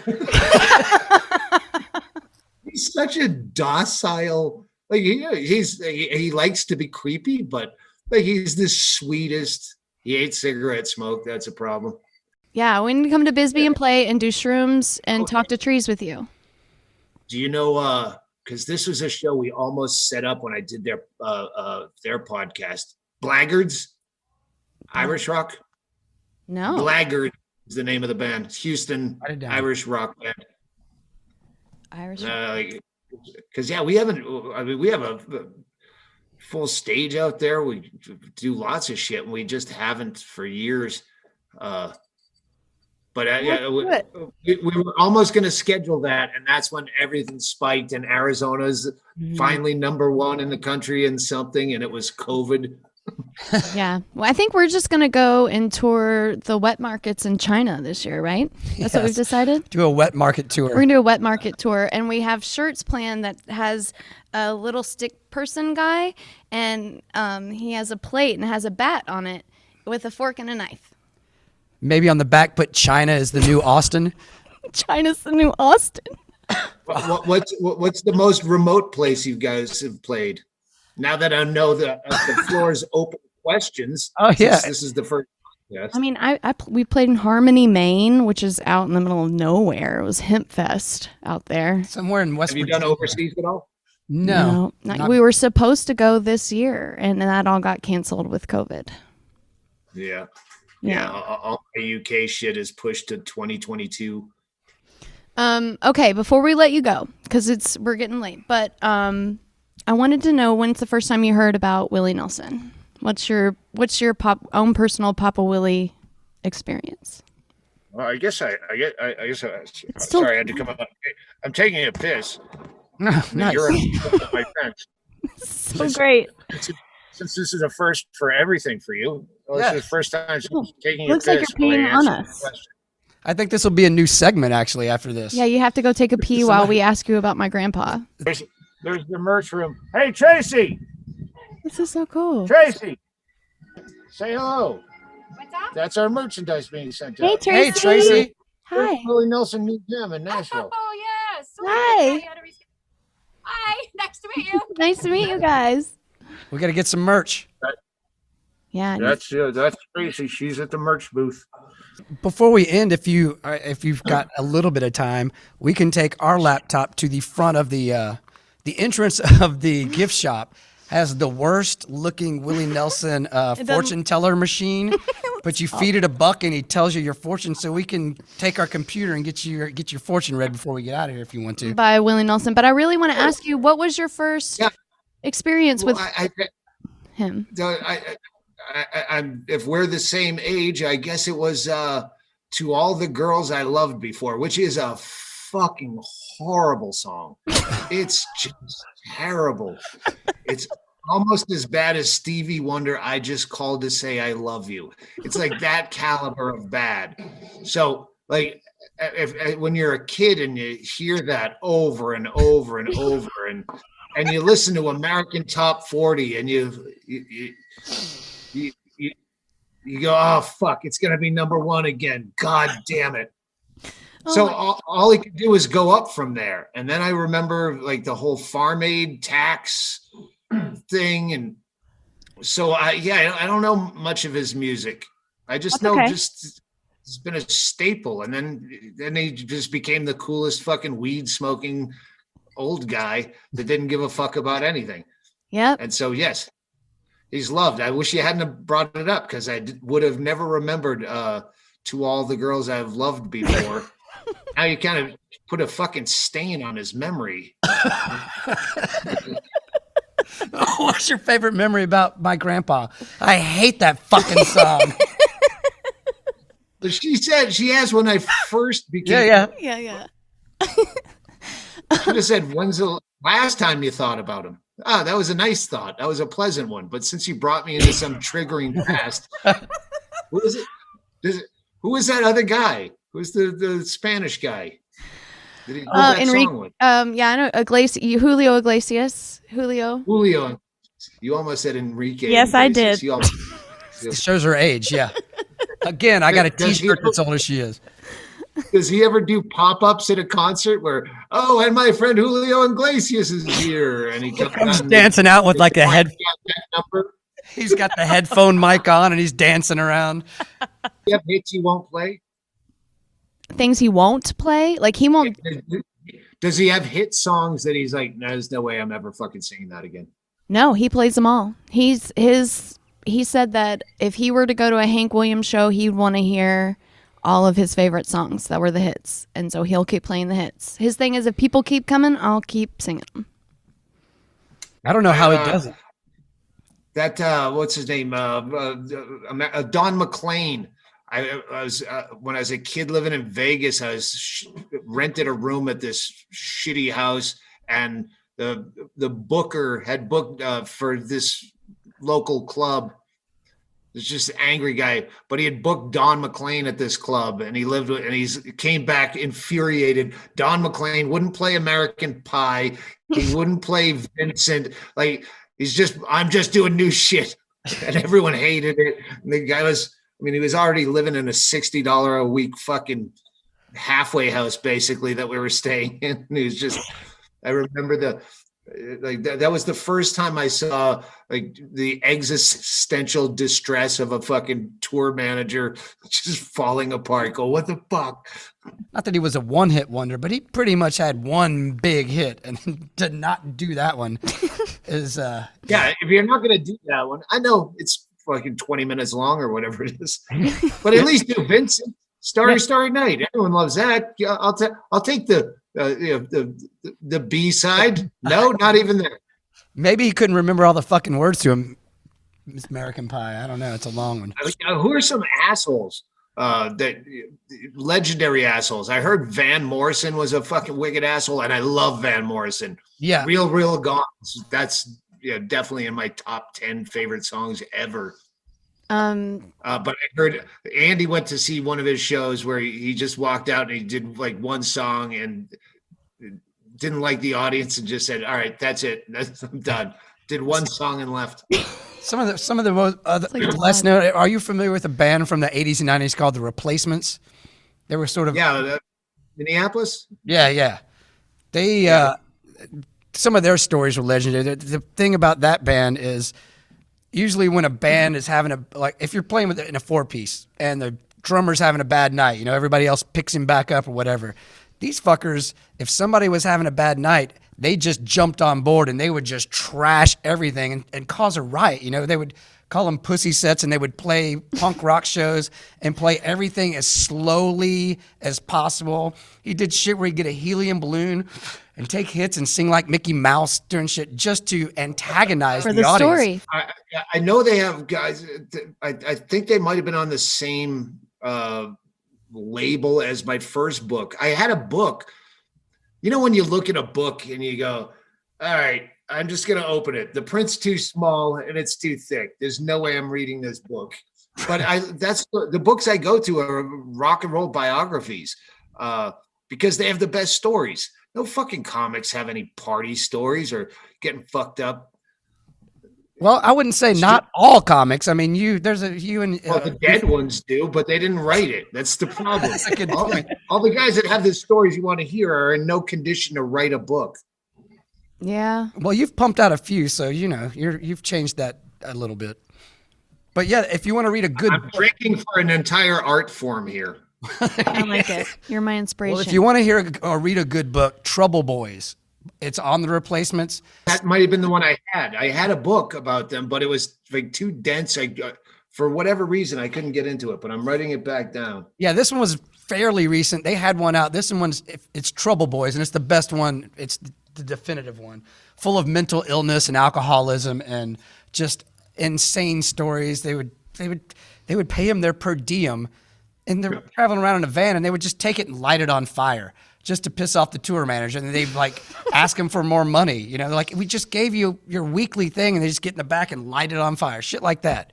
He's such a docile, like he likes to be creepy, but like he's the sweetest. He hates cigarette smoke. That's a problem. Yeah, we need to come to Bisbee and play and do shrooms and talk to trees with you. Do you know, because this was a show we almost set up when I did their podcast. Blackguards, Irish rock? No. Blackguard is the name of the band. It's Houston Irish rock band. Irish rock. Because, we have a full stage out there. We do lots of shit, and we just haven't for years. But we were almost going to schedule that, and that's when everything spiked, and Arizona's finally number one in the country in something, and it was COVID. Yeah. Well, I think we're just going to go and tour the wet markets in China this year, right? That's what we've decided? Do a wet market tour. We're going to do a wet market tour, and we have shirts planned that has a little stick person guy, and he has a plate and has a bat on it with a fork and a knife. Maybe on the back, put China is the new Austin. China's the new Austin. What's the most remote place you guys have played? Now that I know the floor is open to questions. Oh yeah, this is the first. Yes. I mean, we played in Harmony, Maine, which is out in the middle of nowhere. It was Hemp Fest out there. Somewhere in West Virginia. Have you done overseas at all? No. We were supposed to go this year, and that all got canceled with COVID. Yeah. All the UK shit is pushed to 2022. Okay, before we let you go, because we're getting late, but I wanted to know, when's the first time you heard about Willie Nelson? What's your own personal Papa Willie experience? Well, I guess I still, sorry, I had to come up. I'm taking a piss. Nice. You're my friends. So great. Since this is a first for everything for you, this is the first time taking looks a like piss. You're peeing on us. I think this will be a new segment actually after this. Yeah, you have to go take a pee while we ask you about my grandpa. There's the merch room. Hey, Tracy. This is so cool. Tracy, say hello. What's up? That's our merchandise being sent out. Hey, Tracy. Hey, Tracy. Hi. Willie Nelson Museum in Nashville. Oh, yes. Hi. Hi. Nice to meet you. Nice to meet you guys. We got to get some merch. Yeah. That's Tracy. She's at the merch booth. Before we end, if you've got a little bit of time, we can take our laptop to the front of the entrance of the gift shop. Has the worst looking Willie Nelson fortune teller machine, but you feed it $1 and he tells you your fortune, so we can take our computer and get your fortune read before we get out of here if you want to. By Willie Nelson. But I really want to ask you, what was your first experience with him? If we're the same age, I guess it was To All the Girls I Loved Before, which is a fucking horrible song. It's just terrible. It's almost as bad as Stevie Wonder, I Just Called to Say I Love You. It's like that caliber of bad. So like if when you're a kid and you hear that over and over and over and you listen to American Top 40 and you go, oh fuck, it's gonna be number one again. God damn it. So all he could do is go up from there. And then I remember like the whole Farm Aid tax thing. And so I don't know much of his music. I just know just it's been a staple. And then he just became the coolest fucking weed smoking old guy that didn't give a fuck about anything. Yeah. And so, yes, he's loved. I wish you hadn't have brought it up because I would have never remembered To All the Girls I've Loved Before. Now you kind of put a fucking stain on his memory. What's your favorite memory about my grandpa? I hate that fucking song. But she said she asked when I first became. Yeah. Should have said, "When's the last time you thought about him?" Ah, that was a nice thought. That was a pleasant one. But since you brought me into some triggering past, who is it? Who was that other guy? Who's the Spanish guy? Did he do that song with? I know Julio Iglesias. Julio. You almost said Enrique. Yes, I Iglesias. did. It shows her age, yeah. Again, I got a t-shirt that's old as she is. Does he ever do pop-ups at a concert where, oh, and my friend Julio Iglesias is here, and he comes dancing out with like a head number? He's got the headphone mic on and he's dancing around. You have hits he won't play? Things he won't play? Like he won't. Does he have hit songs that he's like, no, there's no way I'm ever fucking singing that again? No, he plays them all. He said that if he were to go to a Hank Williams show, he'd want to hear all of his favorite songs that were the hits. And so he'll keep playing the hits. His thing is if people keep coming, I'll keep singing them. I don't know how he does it. That, what's his name? Don McLean. I was when I was a kid living in Vegas, I was rented a room at this shitty house, and the booker had booked for this local club. It's just an angry guy, but he had booked Don McLean at this club, and he lived with, and he came back infuriated. Don McLean wouldn't play American Pie. He wouldn't play Vincent. Like I'm just doing new shit, and everyone hated it. And the guy was. I mean, he was already living in a $60 a week fucking halfway house, basically, that we were staying in. And he was just, I remember that was the first time I saw like the existential distress of a fucking tour manager just falling apart. Go, what the fuck? Not that he was a one-hit wonder, but he pretty much had one big hit and did not do that one. Yeah, if you're not going to do that one, I know it's fucking 20 minutes long or whatever it is, but at least do Vincent. Starry Night. Everyone loves that. Yeah, I'll take the B side. No, not even there. Maybe he couldn't remember all the fucking words to him. Miss American Pie. I don't know. It's a long one. Who are some assholes? That legendary assholes. I heard Van Morrison was a fucking wicked asshole, and I love Van Morrison. Yeah, Real Gone. That's definitely in my top 10 favorite songs ever. But I heard Andy went to see one of his shows where he just walked out and he did like one song and didn't like the audience and just said, "All right, that's it. I'm done." Did one song and left. Some of the most less known. Are you familiar with a band from the 80s and 90s called The Replacements? They were sort of Minneapolis. Yeah. They some of their stories were legendary. The thing about that band is usually when a band is having if you're playing with it in a 4-piece and the drummer's having a bad night, everybody else picks him back up or whatever. These fuckers, if somebody was having a bad night, they just jumped on board and they would just trash everything and cause a riot. They would call them pussy sets and they would play punk rock shows and play everything as slowly as possible. He did shit where he'd get a helium balloon and take hits and sing like Mickey Mouse during shit just to antagonize for the audience. Story. I know they have guys. I think they might have been on the same label as my first book. I had a book. When you look at a book and you go, all right, I'm just going to open it. The print's too small and it's too thick. There's no way I'm reading this book. But that's the books I go to are rock and roll biographies because they have the best stories. No fucking comics have any party stories or getting fucked up. Well, I wouldn't say not all comics. I mean, there's a you and the dead ones do, but they didn't write it. That's the problem. That's a good point. All the guys that have the stories you want to hear are in no condition to write a book. Yeah. Well, you've pumped out a few, so you've changed that a little bit. But yeah, if you want to read a good, I'm drinking for an entire art form here. I like it. You're my inspiration. Well, if you want to hear or read a good book, Trouble Boys. It's on The Replacements. That might have been the one I had. I had a book about them, but it was like too dense. For whatever reason, I couldn't get into it, but I'm writing it back down. Yeah, this one was fairly recent. They had one out. It's Trouble Boys, and it's the best one. It's the definitive one. full of mental illness and alcoholism and just insane stories. They would pay him their per diem, and they're traveling around in a van, and they would just take it and light it on fire just to piss off the tour manager. And they'd like ask him for more money. You know, they're like, we just gave you your weekly thing, and they just get in the back and light it on fire. Shit like that.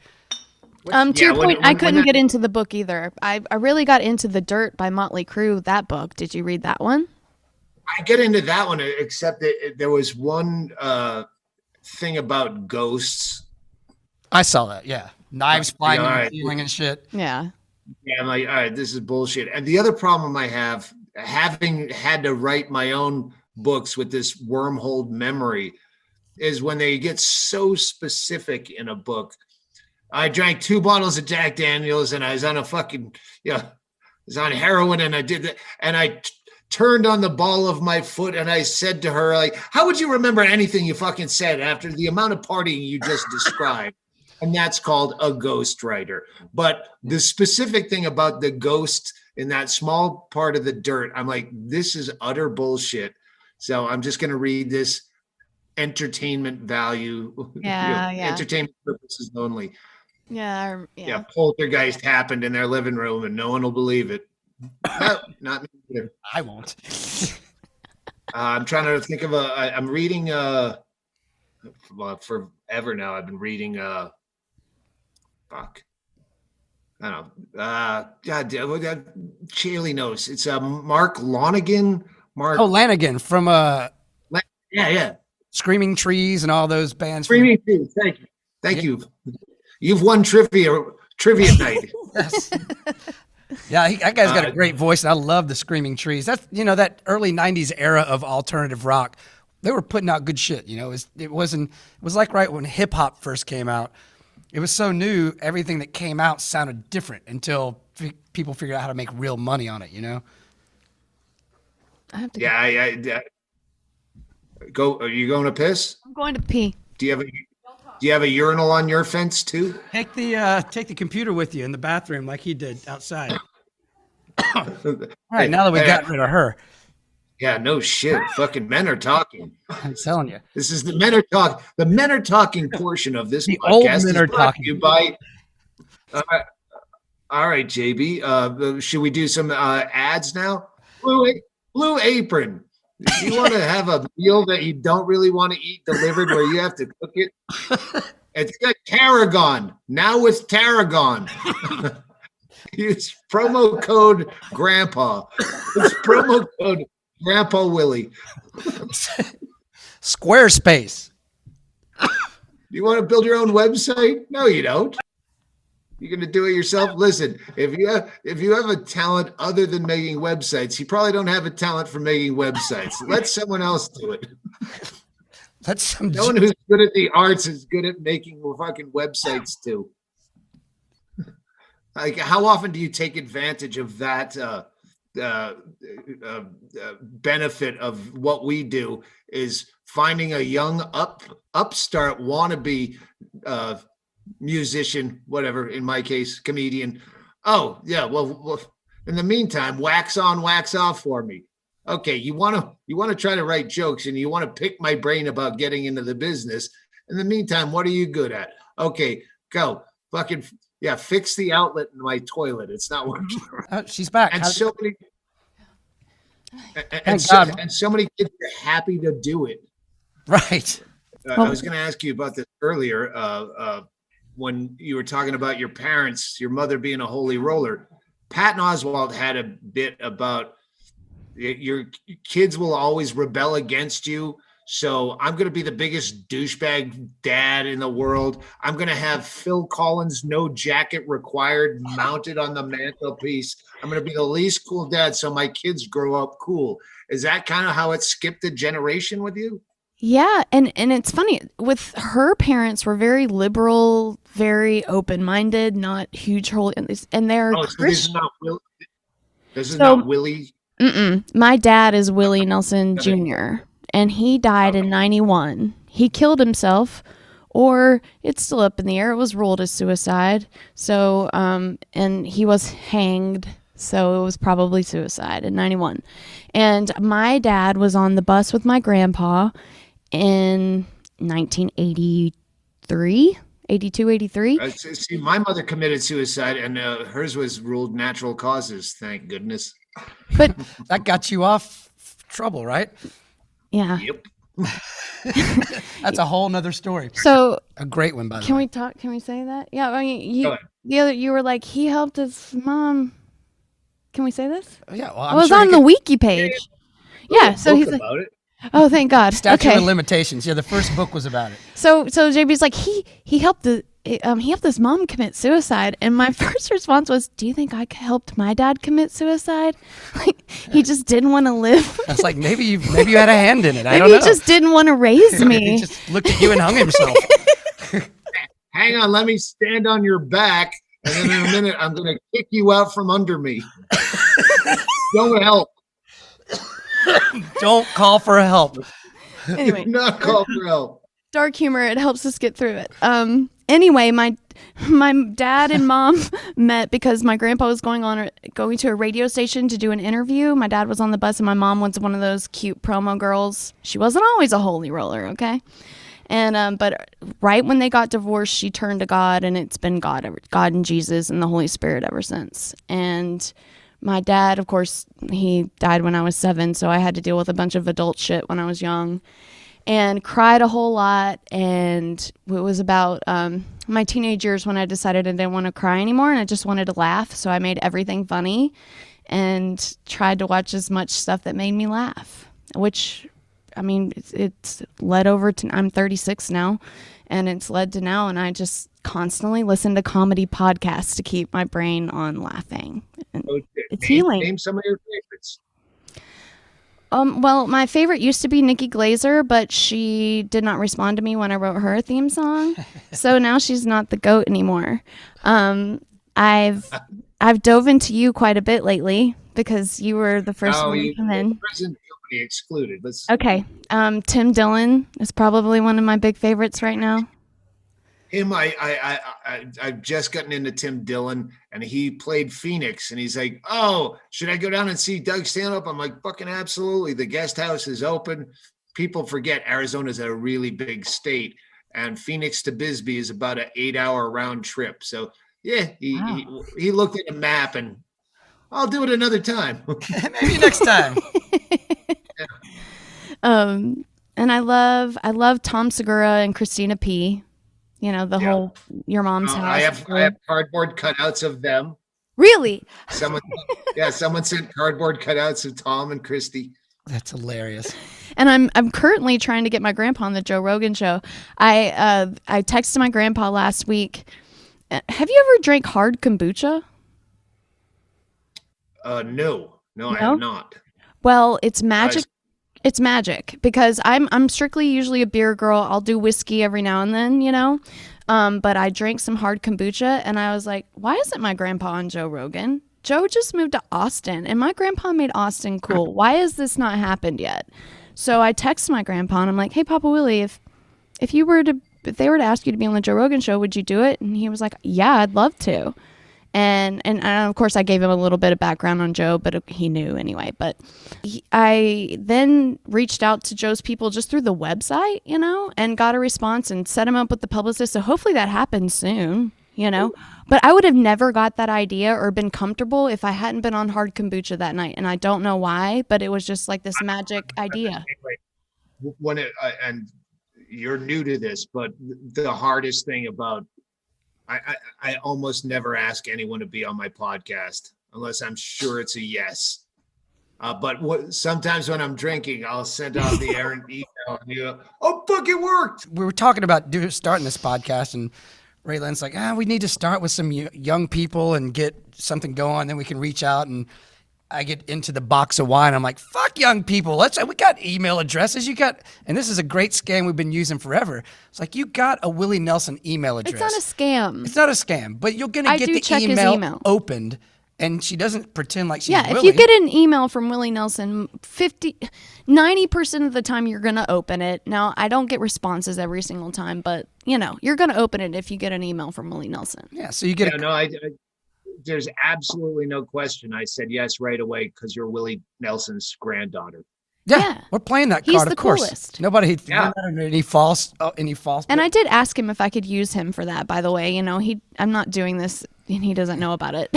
To your point, I couldn't get into the book either. I really got into The Dirt by Motley Crue, that book. Did you read that one? I get into that one, except that there was one thing about ghosts. I saw that, yeah. Knives flying all in right. the ceiling and shit. Yeah. Yeah, I'm like, all right, this is bullshit. And the other problem I have, having had to write my own books with this wormhole memory, is when they get so specific in a book. I drank 2 bottles of Jack Daniels, and I was on I was on heroin, and I did that, and I turned on the ball of my foot, and I said to her, like, how would you remember anything you fucking said after the amount of partying you just described? And that's called a ghostwriter. But the specific thing about the ghost in that small part of The Dirt, I'm like, this is utter bullshit. So I'm just going to read this entertainment value, Yeah. entertainment purposes only. Yeah. Yeah, poltergeist happened in their living room, and no one will believe it. No, not me either. I won't. I'm trying to think of I'm reading forever now. I've been reading I don't know. God, Chaley knows. It's Mark Lonigan. Lanigan from Yeah. Screaming Trees and all those bands. Screaming Trees. Thank you. You've won trivia night. Yes. Yeah, that guy's got a great voice, and I love the Screaming Trees. That's that early '90s era of alternative rock. They were putting out good shit. It was like right when hip hop first came out. It was so new, everything that came out sounded different until people figured out how to make real money on it. I have to Yeah. Go. Are you going to piss? I'm going to pee. Do you have a urinal on your fence too? Take the computer with you in the bathroom like he did outside. All right, now that we got rid of her. Yeah, no shit. Fucking men are talking. I'm telling you. This is the men are talking. The men are talking portion of this The podcast. old men are brought to talking. you by. All right, JB. Should we do some ads now? Blue Apron. Do you want to have a meal that you don't really want to eat delivered where you have to cook it? It's got Tarragon. Now with Tarragon. Use promo code Grandpa. It's promo code Grandpa Willie. Squarespace. You want to build your own website? No, you don't. You're going to do it yourself. Listen, if you have a talent other than making websites, you probably don't have a talent for making websites. Let someone else do it. No one who's good at the arts is good at making fucking websites too. Like, how often do you take advantage of that benefit of what we do? Is finding a young upstart wannabe musician, whatever, in my case, comedian. Oh, yeah, well, in the meantime, wax on, wax off for me. Okay, you want to try to write jokes and you want to pick my brain about getting into the business. In the meantime, what are you good at? Okay, go. Fucking, yeah, fix the outlet in my toilet. It's not working. She's back. And so many kids are happy to do it. Right. I was going to ask you about this earlier. When you were talking about your parents, your mother being a holy roller. Patton Oswalt had a bit about your kids will always rebel against you. So I'm going to be the biggest douchebag dad in the world. I'm going to have Phil Collins' No Jacket Required mounted on the mantelpiece. I'm going to be the least cool dad so my kids grow up cool. Is that kind of how it skipped a generation with you? Yeah, and it's funny, with her parents were very liberal, very open-minded, not huge and they're This is not Willie. My dad is Willie Nelson Jr. and he died in 91. He killed himself, or it's still up in the air. It was ruled as suicide. So and he was hanged, so it was probably suicide in 91. And my dad was on the bus with my grandpa, in 1983, 82, 83. See, my mother committed suicide, and hers was ruled natural causes. Thank goodness. But that got you off trouble, right? Yeah. Yep. That's a whole nother story. So a great one, by the way. Can we talk? Can we say that? Yeah. I mean, you were like, he helped his mom. Can we say this? Yeah. Well, it was on the wiki page. Yeah. So he's like, about it. oh, thank God. Statute okay. of limitations. Yeah, the first book was about it. So JB's like, he helped he helped his mom commit suicide, and my first response was, do you think I helped my dad commit suicide? Like, he just didn't want to live. I was like, maybe you had a hand in it. I don't Maybe know. he just didn't want to raise me. He just looked at you and hung himself. Hang on, let me stand on your back, and then in a minute I'm going to kick you out from under me. Don't help. Don't call for help. Anyway, Do not call for help. Dark humor, it helps us get through it. Anyway, my dad and mom met because my grandpa was going to a radio station to do an interview. My dad was on the bus, and my mom was one of those cute promo girls. She wasn't always a holy roller, okay? And but right when they got divorced, she turned to God, and it's been God and Jesus and the Holy Spirit ever since. And my dad, of course, he died when I was 7, so I had to deal with a bunch of adult shit when I was young. And cried a whole lot, and it was about my teenage years when I decided I didn't want to cry anymore and I just wanted to laugh, so I made everything funny and tried to watch as much stuff that made me laugh, which, I mean, it's led over to, I'm 36 now, and it's led to now, and I just constantly listen to comedy podcasts to keep my brain on laughing. And it's healing. Name some of your favorites. Well, my favorite used to be Nikki Glazer, but she did not respond to me when I wrote her theme song. So now she's not the GOAT anymore. I've dove into you quite a bit lately because you were the first one to come in. Present company excluded. Okay. Tim Dillon is probably one of my big favorites right now. Him, I've just gotten into Tim Dillon, and he played Phoenix, and he's like, oh, should I go down and see Doug Stanhope? I'm like, fucking absolutely. The guest house is open. People forget Arizona's a really big state, and Phoenix to Bisbee is about an 8-hour round trip. So yeah, he looked at a map, and I'll do it another time. Maybe next time. Yeah. And I love Tom Segura and Christina P. You know, the whole Your Mom's House. I have cardboard cutouts of them. Really? Someone sent cardboard cutouts of Tom and Christy. That's hilarious. And I'm currently trying to get my grandpa on the Joe Rogan show. I texted my grandpa last week. Have you ever drank hard kombucha? No, I have not. Well, it's magic. It's magic because I'm strictly usually a beer girl. I'll do whiskey every now and then, you know. But I drank some hard kombucha, and I was like, why isn't my grandpa on Joe Rogan? Joe just moved to Austin, and my grandpa made Austin cool. Why has this not happened yet? So I text my grandpa, and I'm like, hey, Papa Willie, if they were to ask you to be on the Joe Rogan show, would you do it? And he was like, yeah, I'd love to. And of course I gave him a little bit of background on Joe, but he knew anyway. But I then reached out to Joe's people just through the website, you know, and got a response and set him up with the publicist. So hopefully that happens soon, you know. But I would have never got that idea or been comfortable if I hadn't been on hard kombucha that night. And I don't know why, but it was just like this magic idea. And you're new to this, but the hardest thing about I almost never ask anyone to be on my podcast unless I'm sure it's a yes. But sometimes when I'm drinking, I'll send out the errand email and you go, oh, fuck, it worked. We were talking about starting this podcast, and Raylan's like, we need to start with some young people and get something going. Then we can reach out, and I get into the box of wine. I'm like, fuck young people. We got email addresses. And this is a great scam we've been using forever. It's like, you got a Willie Nelson email address. It's not a scam. It's not a scam, but you're going to get the email opened, and she doesn't pretend like she's Willie. If you get an email from Willie Nelson, 90% of the time you're going to open it. Now, I don't get responses every single time, but, you know, you're going to open it if you get an email from Willie Nelson. Yeah, so you get there's absolutely no question. I said yes right away because you're Willie Nelson's granddaughter. Yeah, we're playing that He's card, the of course. coolest. Nobody, Yeah. any false. And I did ask him if I could use him for that, by the way. You know, I'm not doing this, and he doesn't know about it.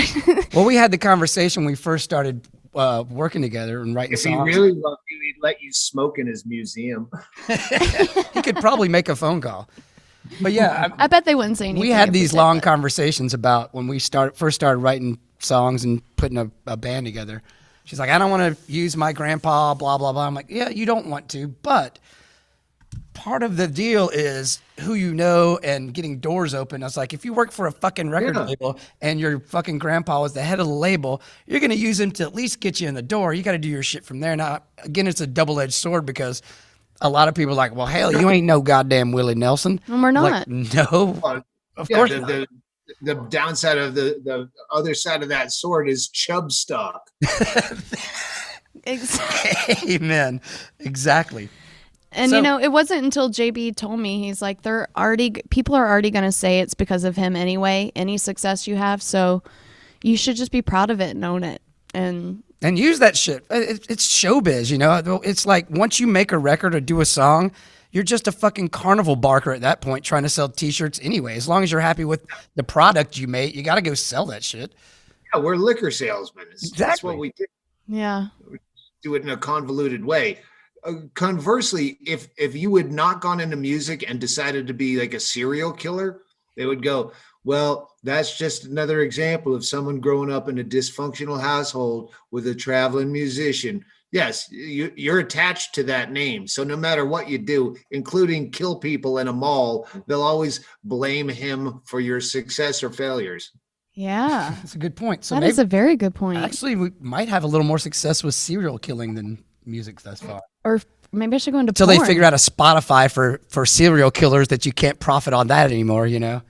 Well, we had the conversation when we first started working together and writing If he songs. really loved you, he'd let you smoke in his museum. He could probably make a phone call. But yeah, I bet they wouldn't say anything. we had if these did long that. conversations about when we first started writing songs and putting a band together. She's like, I don't want to use my grandpa, blah, blah, blah. I'm like, yeah, you don't want to, but part of the deal is who you know and getting doors open. I was like, if you work for a fucking record label and your fucking grandpa was the head of the label, you're going to use him to at least get you in the door. You got to do your shit from there. Now, again, it's a double-edged sword because a lot of people are like, well, hell, you ain't no goddamn Willie Nelson. And we're I'm not. like, no, of course not. The downside of the other side of that sword is chub stock. Exactly. Amen. Exactly. And So- you know, it wasn't until JB told me, he's like, people are already going to say it's because of him anyway, any success you have. So you should just be proud of it and own it. And use that shit. It's showbiz, you know? It's like once you make a record or do a song, you're just a fucking carnival barker at that point trying to sell t-shirts anyway. As long as you're happy with the product you made, you got to go sell that shit. Yeah, we're liquor salesmen. That's Exactly. what we do. yeah. Do it in a convoluted way. Conversely, if you had not gone into music and decided to be like a serial killer, they would go, well, that's just another example of someone growing up in a dysfunctional household with a traveling musician. Yes, you're attached to that name. So no matter what you do, including kill people in a mall, they'll always blame him for your success or failures. Yeah. That's a good point. So That maybe, is a very good point. actually, we might have a little more success with serial killing than music thus far. Or maybe I should go into Until porn. they figure out a Spotify for serial killers that you can't profit on that anymore, you know?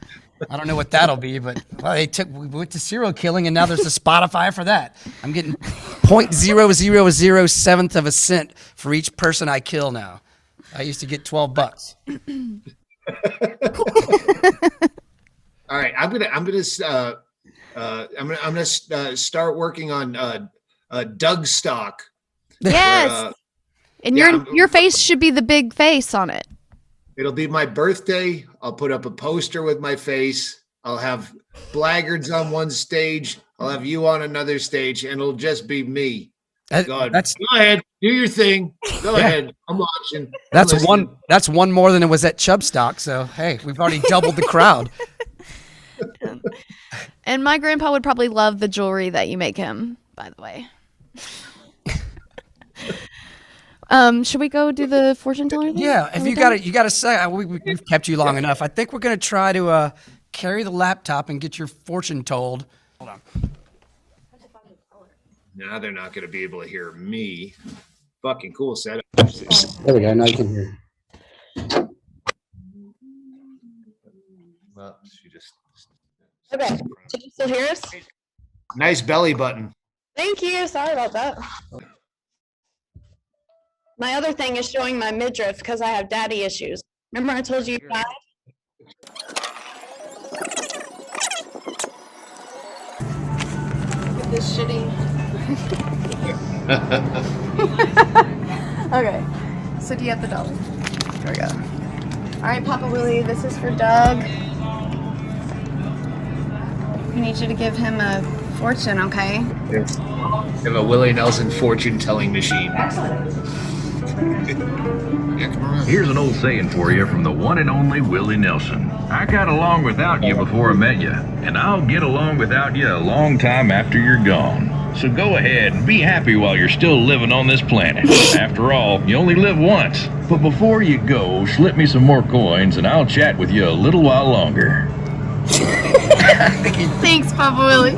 I don't know what that'll be, but well, we went to serial killing and now there's a Spotify for that. I'm getting 0.0007th of a cent for each person I kill now. I used to get $12. All right, I'm gonna start working on Doug stock. Yes. And yeah, your face should be the big face on it. It'll be my birthday. I'll put up a poster with my face. I'll have Blaggards on one stage. I'll have you on another stage, and it'll just be me. Go ahead, do your thing. Go ahead. I'm watching. That's I'm listening. That's one more than it was at Chubstock. So hey, we've already doubled the crowd. And my grandpa would probably love the jewelry that you make him, by the way. Should we go do the fortune teller thing? Yeah, if Are we you done? got to say we've kept you long enough. I think we're gonna try to carry the laptop and get your fortune told. Hold on. Now they're not going to be able to hear me. Fucking cool setup. There we go. Now you can hear. Well, she just. Okay. Can you still hear us? Nice belly button. Thank you. Sorry about that. My other thing is showing my midriff because I have daddy issues. Remember I told you died? This shitty. Okay. So do you have the dollar? There we go. All right, Papa Willie, this is for Doug. We need you to give him a fortune, okay? We have a Willie Nelson fortune telling machine. Here's an old saying for you from the one and only Willie Nelson. I got along without you before I met you, and I'll get along without you a long time after you're gone. So go ahead and be happy while you're still living on this planet. After all, you only live once. But before you go, slip me some more coins and I'll chat with you a little while longer. Thanks, Papa Willie.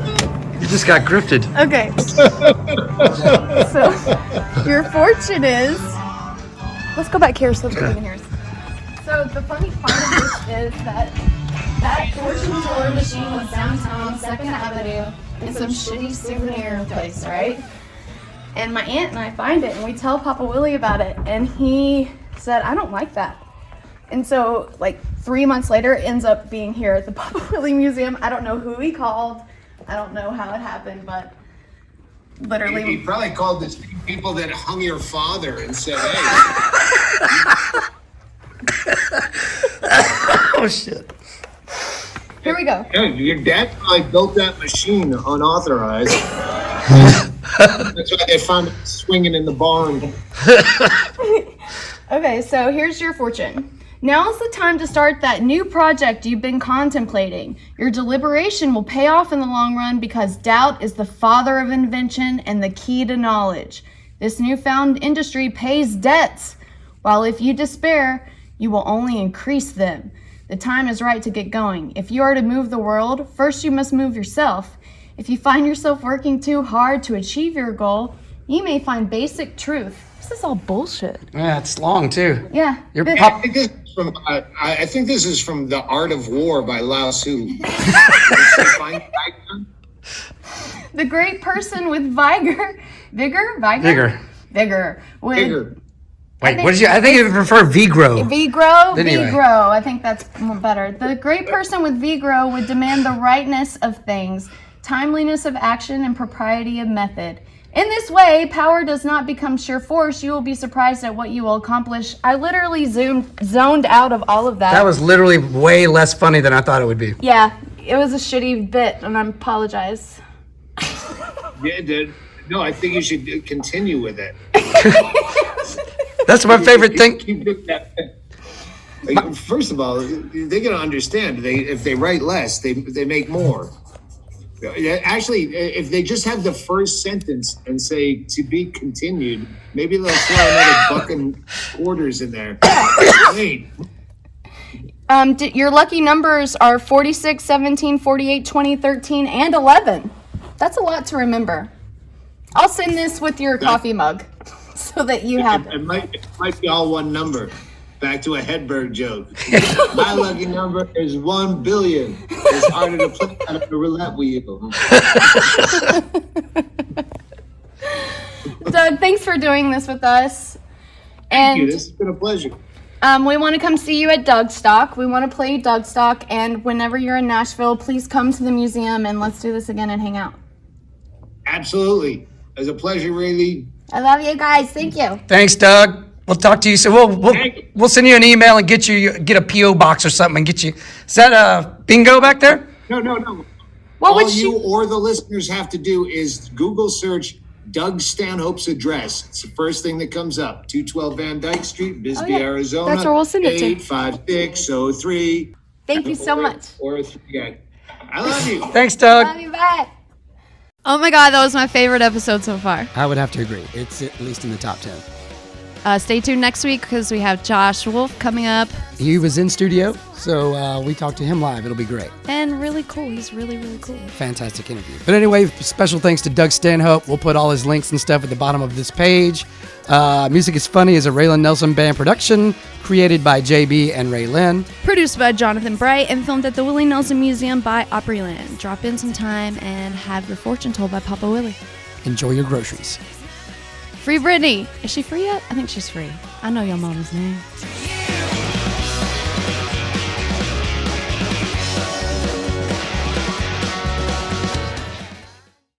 You just got grifted. Okay. So your fortune is. Let's go back here so that we can hear us. So the funny part of this is that fortune teller machine was downtown, 2nd Avenue, in some shitty souvenir place, right? And my aunt and I find it, and we tell Papa Willie about it, and he said, I don't like that. And so, like, 3 months later, it ends up being here at the Papa Willie Museum. I don't know who he called. I don't know how it happened, but literally. He probably called the same people that hung your father and said, hey. Oh, shit. Here we go. Yeah, your dad probably built that machine unauthorized. That's why they found it swinging in the barn. Okay, so here's your fortune. Now's the time to start that new project you've been contemplating. Your deliberation will pay off in the long run because doubt is the father of invention and the key to knowledge. This newfound industry pays debts, while if you despair, you will only increase them. The time is right to get going. If you are to move the world, first you must move yourself. If you find yourself working too hard to achieve your goal, you may find basic truth. This is all bullshit. Yeah, it's long, too. Yeah. I think this is from The Art of War by Lao Tzu. The great person with vigor. Wait, what did you? I think you prefer Vigro. Vigro. I think that's better. The great person with Vigro would demand the rightness of things, timeliness of action, and propriety of method. In this way, power does not become sheer force. You will be surprised at what you will accomplish. I literally zoned out of all of that. That was literally way less funny than I thought it would be. Yeah, it was a shitty bit, and I apologize. Yeah, dude. No, I think you should continue with it. That's my favorite thing. Keep doing that. Like, first of all, they're gonna understand. If they write less, they make more. Actually, if they just have the first sentence and say "to be continued," maybe they'll throw another $1.25 in there. Wait. Your lucky numbers are 46, 17, 48, 20, 13, and 11. That's a lot to remember. I'll send this with your coffee mug so that you have it. It might be all one number. Back to a Hedberg joke. My lucky number is 1 billion. It's harder to play out of the roulette wheel. Doug, thanks for doing this with us. Thank you. This has been a pleasure. We want to come see you at Dougstock. We want to play Dougstock, and whenever you're in Nashville, please come to the museum and let's do this again and hang out. Absolutely. It was a pleasure, Rayleigh. I love you guys. Thank you. Thanks, Doug. We'll talk to you soon. We'll send you an email and get a PO box or something and get you. Is that bingo back there? No. All you or the listeners have to do is Google search Doug Stanhope's address. It's the first thing that comes up. 212 Van Dyke Street, Bisbee, Arizona. That's where we'll send it to. 85603. Thank you so much. I love you. Thanks, Doug. Love you back. Oh my God, that was my favorite episode so far. I would have to agree. It's at least in the top 10. Stay tuned next week because we have Josh Wolf coming up. He was in studio, so we talked to him live. It'll be great. And really cool. He's really, really cool. Fantastic interview. But anyway, special thanks to Doug Stanhope. We'll put all his links and stuff at the bottom of this page. Music is Funny is a Raylan Nelson Band production created by JB and Ray Lynn. Produced by Jonathan Bright and filmed at the Willie Nelson Museum by Opryland. Drop in some time and have your fortune told by Papa Willie. Enjoy your groceries. Free Britney. Is she free yet? I think she's free. I know your mama's name.